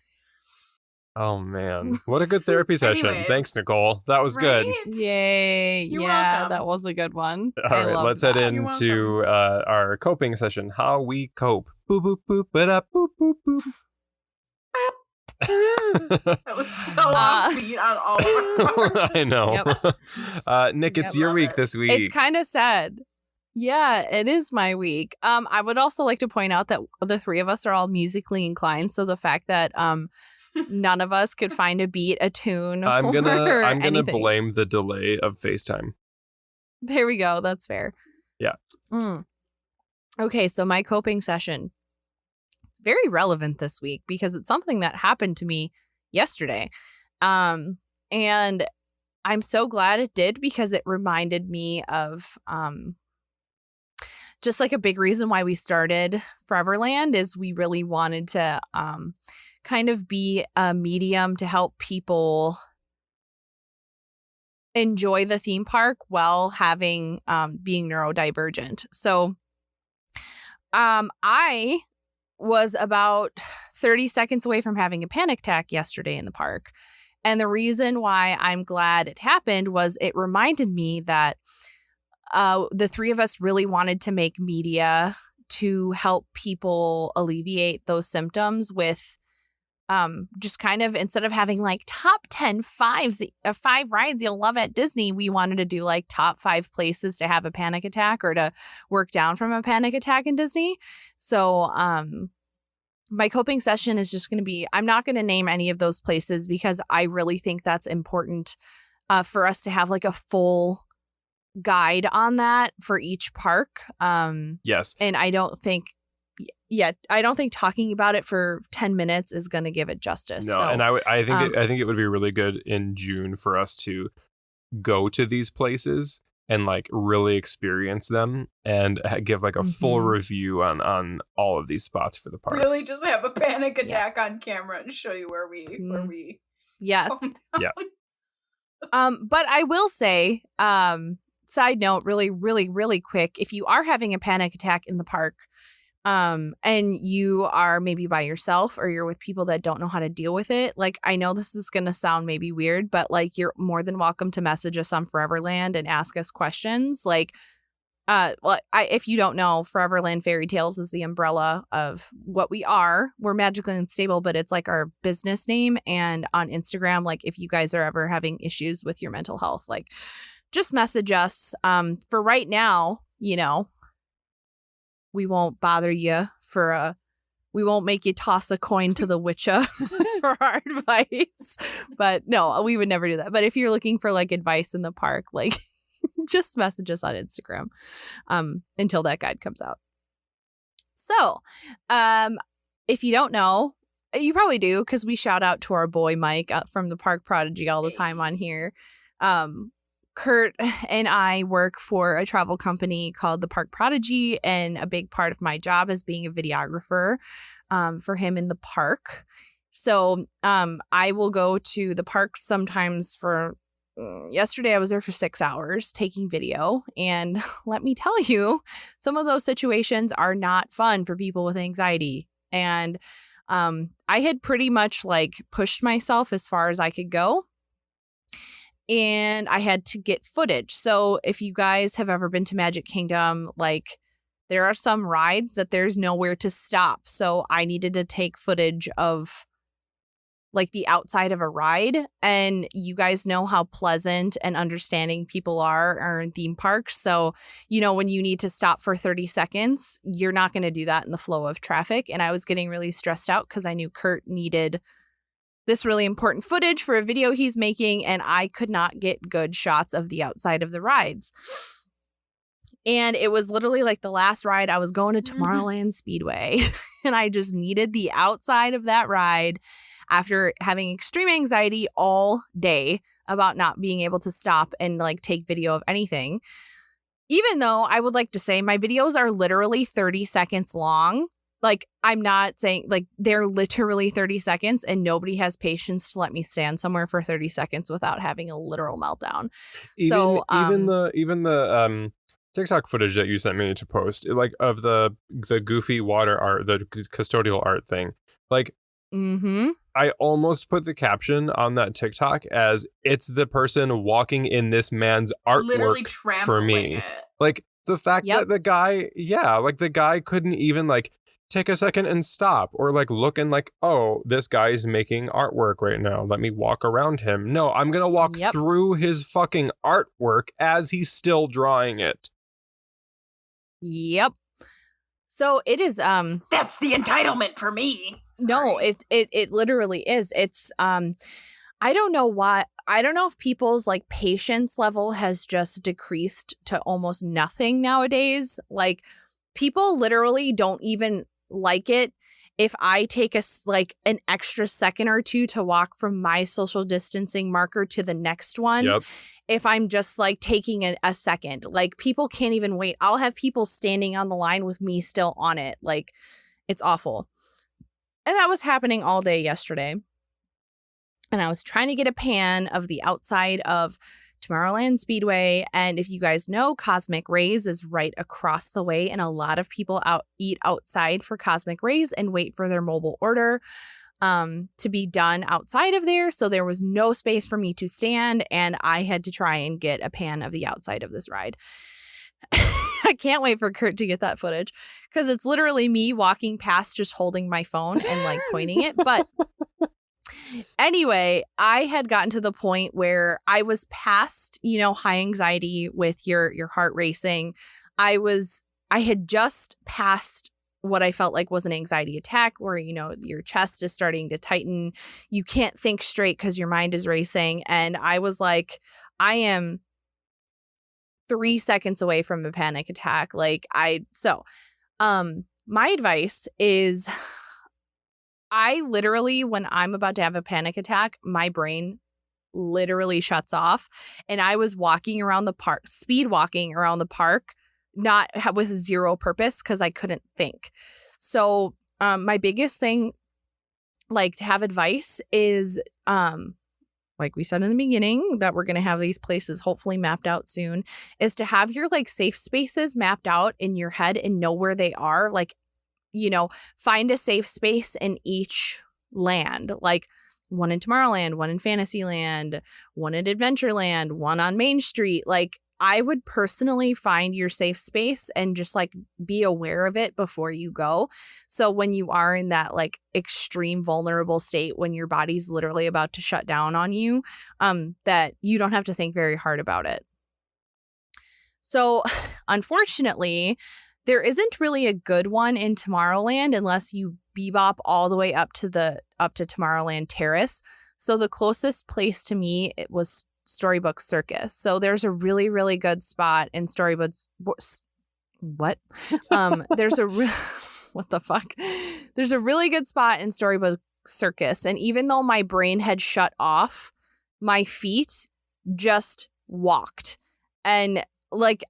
Oh man, what a good therapy session. Anyways, Thanks, Nicole. That was good. right? Yay. You're yeah, welcome. that was a good one. All right, let's head You're into our coping session. How we cope. Boop boop boop ba boop boop boop. That was so offbeat on all of our parts. I know. Yep. Nick, it's Yep, your love week it. this week. It's kind of sad. Yeah, it is my week. I would also like to point out that the 3 of us are all musically inclined, so the fact that none of us could find a beat, a tune, I'm gonna or gonna anything. blame the delay of FaceTime. There we go. That's fair. Yeah. Okay, so my coping session. It's very relevant this week because it's something that happened to me yesterday. And I'm so glad it did because it reminded me of just like a big reason why we started Foreverland is we really wanted to kind of be a medium to help people enjoy the theme park while having being neurodivergent. So I was about 30 seconds away from having a panic attack yesterday in the park. And the reason why I'm glad it happened was it reminded me that the 3 of us really wanted to make media to help people alleviate those symptoms with just kind of, instead of having like top 10 5 rides you'll love at Disney, we wanted to do like top 5 places to have a panic attack or to work down from a panic attack in Disney. So my coping session is just going to be, I'm not going to name any of those places because I really think that's important for us to have like a full guide on that for each park. Yes. And I don't think talking about it for 10 minutes is going to give it justice. No, so, and I think it would be really good in June for us to go to these places and like really experience them and give like a full review on all of these spots for the park. Really, just have a panic attack on camera and show you where we. Yes. Yeah. But I will say, side note, really, really, really quick, if you are having a panic attack in the park, and you are maybe by yourself or you're with people that don't know how to deal with it, like, I know this is going to sound maybe weird, but like, you're more than welcome to message us on Foreverland and ask us questions. Like, if you don't know, Foreverland Fairy Tales is the umbrella of what we are. We're magically unstable, but it's like our business name. And on Instagram, like if you guys are ever having issues with your mental health, like just message us. For right now, you know, we won't bother you we won't make you toss a coin to the witcha for our advice. But no, we would never do that. But if you're looking for like advice in the park, like just message us on Instagram until that guide comes out. So if you don't know, you probably do, because we shout out to our boy Mike from the Park Prodigy all the time on here. Kurt and I work for a travel company called the Park Prodigy, and a big part of my job is being a videographer for him in the park. So I will go to the park sometimes for yesterday I was there for 6 hours taking video, and let me tell you, some of those situations are not fun for people with anxiety. And I had pretty much like pushed myself as far as I could go, and I had to get footage. So if you guys have ever been to Magic Kingdom, like there are some rides that there's nowhere to stop. So I needed to take footage of like the outside of a ride. And you guys know how pleasant and understanding people are in theme parks. So, you know, when you need to stop for 30 seconds, you're not going to do that in the flow of traffic. And I was getting really stressed out because I knew Kurt needed this really important footage for a video he's making, and I could not get good shots of the outside of the rides. And it was literally like the last ride. I was going to Tomorrowland Speedway, and I just needed the outside of that ride after having extreme anxiety all day about not being able to stop and like take video of anything. Even though I would like to say my videos are literally 30 seconds long. Like, I'm not saying, like, they're literally 30 seconds, and nobody has patience to let me stand somewhere for 30 seconds without having a literal meltdown. Even the TikTok footage that you sent me to post, like of the goofy water art, the custodial art thing, like, I almost put the caption on that TikTok as it's the person walking in this man's artwork for me. It. Like the fact that the guy couldn't even like take a second and stop, or like look and like, oh, this guy's making artwork right now, let me walk around him. No, I'm gonna walk through his fucking artwork as he's still drawing it. Yep. So it is that's the entitlement for me. Sorry. No, it literally is. It's I don't know why. I don't know if people's like patience level has just decreased to almost nothing nowadays. Like people literally don't even like it if I take an extra second or two to walk from my social distancing marker to the next one. Yep. If I'm just like taking a second, like people can't even wait. I'll have people standing on the line with me still on it. Like it's awful. And that was happening all day yesterday. And I was trying to get a pan of the outside of Tomorrowland Speedway. And if you guys know, Cosmic Rays is right across the way. And a lot of people eat outside for Cosmic Rays and wait for their mobile order to be done outside of there. So there was no space for me to stand. And I had to try and get a pan of the outside of this ride. I can't wait for Kurt to get that footage because it's literally me walking past just holding my phone and like pointing it. But anyway, I had gotten to the point where I was past, high anxiety with your heart racing. I had just passed what I felt like was an anxiety attack where, your chest is starting to tighten. You can't think straight because your mind is racing. And I was like, I am 3 seconds away from a panic attack. My advice is I literally, when I'm about to have a panic attack, my brain literally shuts off. And I was walking around the park, speed walking around the park, not with zero purpose because I couldn't think. So my biggest thing, like to have advice is, like we said in the beginning, that we're going to have these places hopefully mapped out soon, is to have your like safe spaces mapped out in your head and know where they are. Like, find a safe space in each land, like one in Tomorrowland, one in Fantasyland, one in Adventureland, one on Main Street. Like I would personally find your safe space and just like be aware of it before you go. So when you are in that like extreme vulnerable state, when your body's literally about to shut down on you, that you don't have to think very hard about it. So unfortunately, there isn't really a good one in Tomorrowland unless you bebop all the way up to Tomorrowland Terrace. So the closest place to me, it was Storybook Circus. So there's a really, really good spot in what? What the fuck? There's a really good spot in Storybook Circus. And even though my brain had shut off, my feet just walked. And like,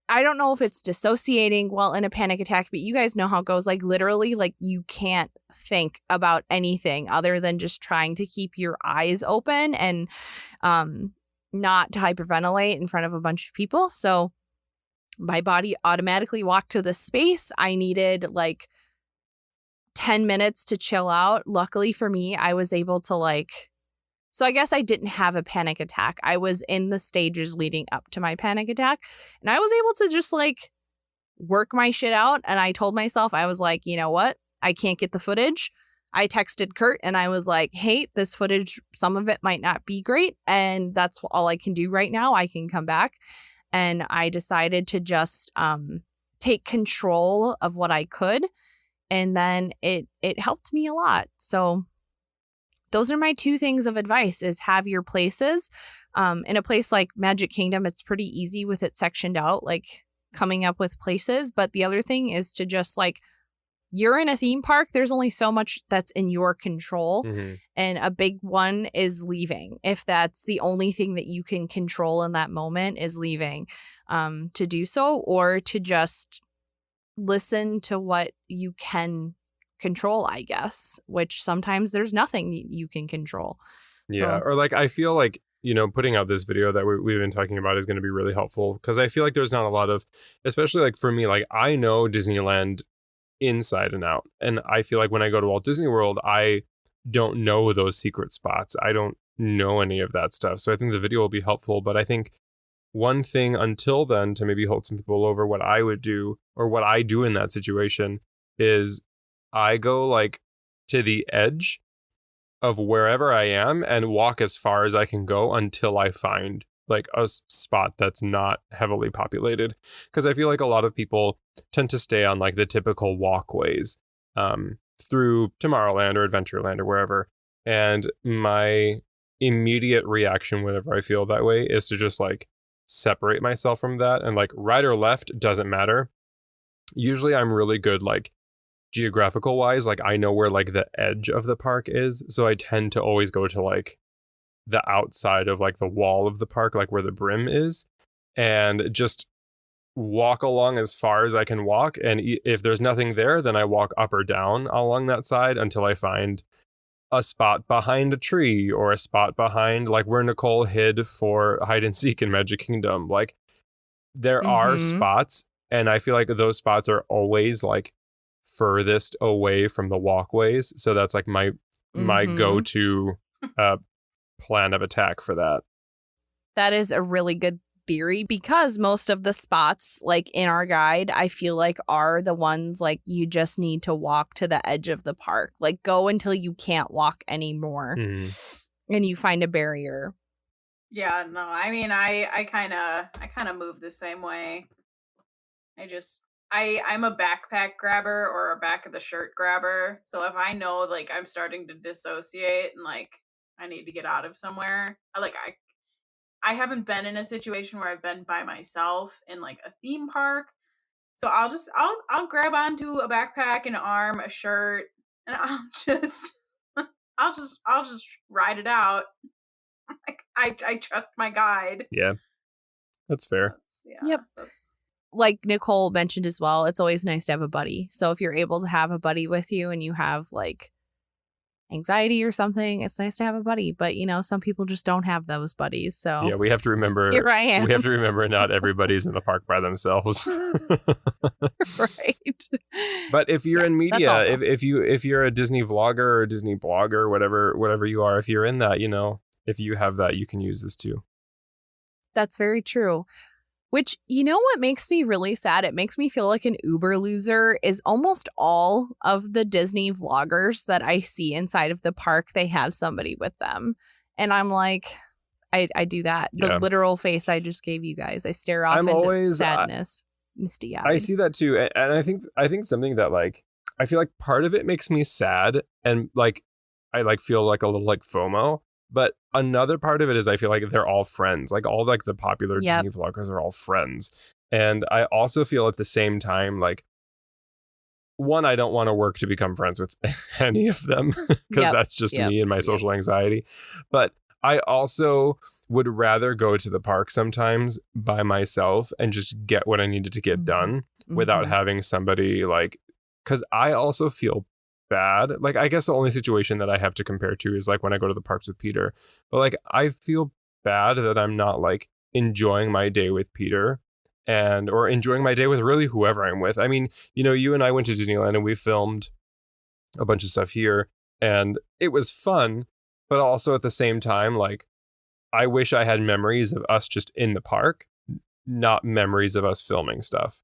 I don't know if it's dissociating while in a panic attack, but you guys know how it goes. Like literally, like you can't think about anything other than just trying to keep your eyes open and not to hyperventilate in front of a bunch of people. So my body automatically walked to the space. I needed like 10 minutes to chill out. Luckily for me, I was able to so I guess I didn't have a panic attack. I was in the stages leading up to my panic attack, and I was able to just like work my shit out. And I told myself, I was like, you know what? I can't get the footage. I texted Kurt and I was like, hey, this footage, some of it might not be great. And that's all I can do right now. I can come back. And I decided to just take control of what I could. And then it helped me a lot. So those are my 2 things of advice is have your places. In a place like Magic Kingdom, it's pretty easy with it sectioned out, like coming up with places. But the other thing is to just like, you're in a theme park, there's only so much that's in your control. Mm-hmm. And a big one is leaving. If that's the only thing that you can control in that moment is leaving, to do so, or to just listen to what you can control, I guess, which sometimes there's nothing you can control. Yeah. Or like, I feel like, putting out this video that we've been talking about is going to be really helpful because I feel like there's not a lot of, especially like for me, like I know Disneyland inside and out. And I feel like when I go to Walt Disney World, I don't know those secret spots. I don't know any of that stuff. So I think the video will be helpful. But I think one thing until then to maybe hold some people over what I would do or what I do in that situation is I go like to the edge of wherever I am and walk as far as I can go until I find like a spot that's not heavily populated. Because I feel like a lot of people tend to stay on like the typical walkways through Tomorrowland or Adventureland or wherever. And my immediate reaction whenever I feel that way is to just like separate myself from that. And like right or left doesn't matter. Usually I'm really good like geographical wise, like I know where like the edge of the park is. So I tend to always go to like the outside of like the wall of the park, like where the brim is, and just walk along as far as I can walk. And if there's nothing there, then I walk up or down along that side until I find a spot behind a tree or a spot behind like where Nicole hid for hide and seek in Magic Kingdom. Like there are spots, and I feel like those spots are always like furthest away from the walkways. So that's like my go-to plan of attack for that. That is a really good theory because most of the spots like in our guide, I feel like are the ones like you just need to walk to the edge of the park. Like go until you can't walk anymore and you find a barrier. Yeah, no, I mean, I kind of move the same way. I'm a backpack grabber or a back of the shirt grabber. So if I know like I'm starting to dissociate and like I need to get out of somewhere, I haven't been in a situation where I've been by myself in like a theme park. So I'll grab onto a backpack, an arm, a shirt, and I'll just ride it out. Like I trust my guide. Yeah. That's fair. Yep. Like Nicole mentioned as well, it's always nice to have a buddy. So if you're able to have a buddy with you and you have like anxiety or something, it's nice to have a buddy. But some people just don't have those buddies. So yeah, we have to remember. Here I am. We have to remember not everybody's in the park by themselves. Right. But if you're in media, if you're a Disney vlogger or Disney blogger, whatever you are, if you're in that, if you have that, you can use this too. That's very true. Which, you know what makes me really sad? It makes me feel like an Uber loser is almost all of the Disney vloggers that I see inside of the park, they have somebody with them. And I'm like, I do that. The literal face I just gave you guys. I stare off into sadness, misty-eyed. I see that too. And I think something that like, I feel like part of it makes me sad and like, I like feel like a little like FOMO. But another part of it is I feel like they're all friends. Like all like the popular Disney vloggers are all friends. And I also feel at the same time, like, one, I don't want to work to become friends with any of them because that's just me and my social anxiety. But I also would rather go to the park sometimes by myself and just get what I needed to get done without having somebody like, because I also feel bad. Like, I guess the only situation that I have to compare to is like when I go to the parks with Peter. But like, I feel bad that I'm not like enjoying my day with Peter or enjoying my day with really whoever I'm with. I mean, you know, you and I went to Disneyland and we filmed a bunch of stuff here and it was fun, but also at the same time, like, I wish I had memories of us just in the park, not memories of us filming stuff.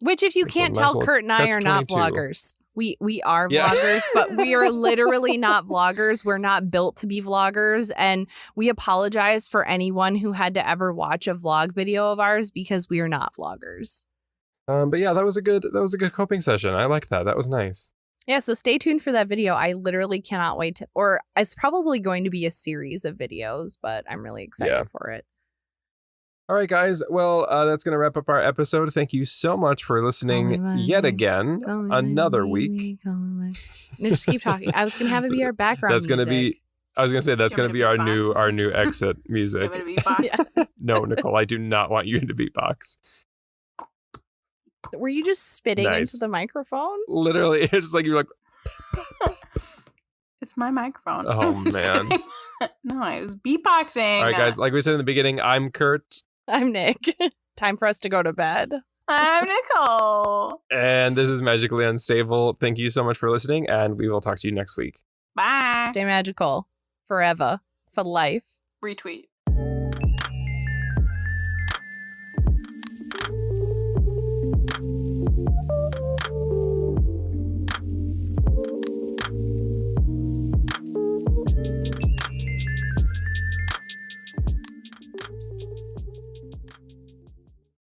Which, if you can't tell, Kurt and I are not vloggers. We are vloggers, but we are literally not vloggers. We're not built to be vloggers. And we apologize for anyone who had to ever watch a vlog video of ours because we are not vloggers. But yeah, that was a good coping session. I like that. That was nice. Yeah, so stay tuned for that video. I literally cannot wait to, or it's probably going to be a series of videos, but I'm really excited for it. All right, guys. Well, that's going to wrap up our episode. Thank you so much for listening yet again. Another week. No, just keep talking. I was going to have it be our background music. I was going to say, that's going to be our new exit music. No, Nicole, I do not want you to beatbox. Were you just spitting into the microphone? Literally, it's just like you're like... It's my microphone. Oh, man. No, I was beatboxing. All right, guys. Like we said in the beginning, I'm Kurt. I'm Nick. Time for us to go to bed. I'm Nicole. And this is Magically Unstable. Thank you so much for listening, and we will talk to you next week. Bye. Stay magical. Forever. For life. Retweet.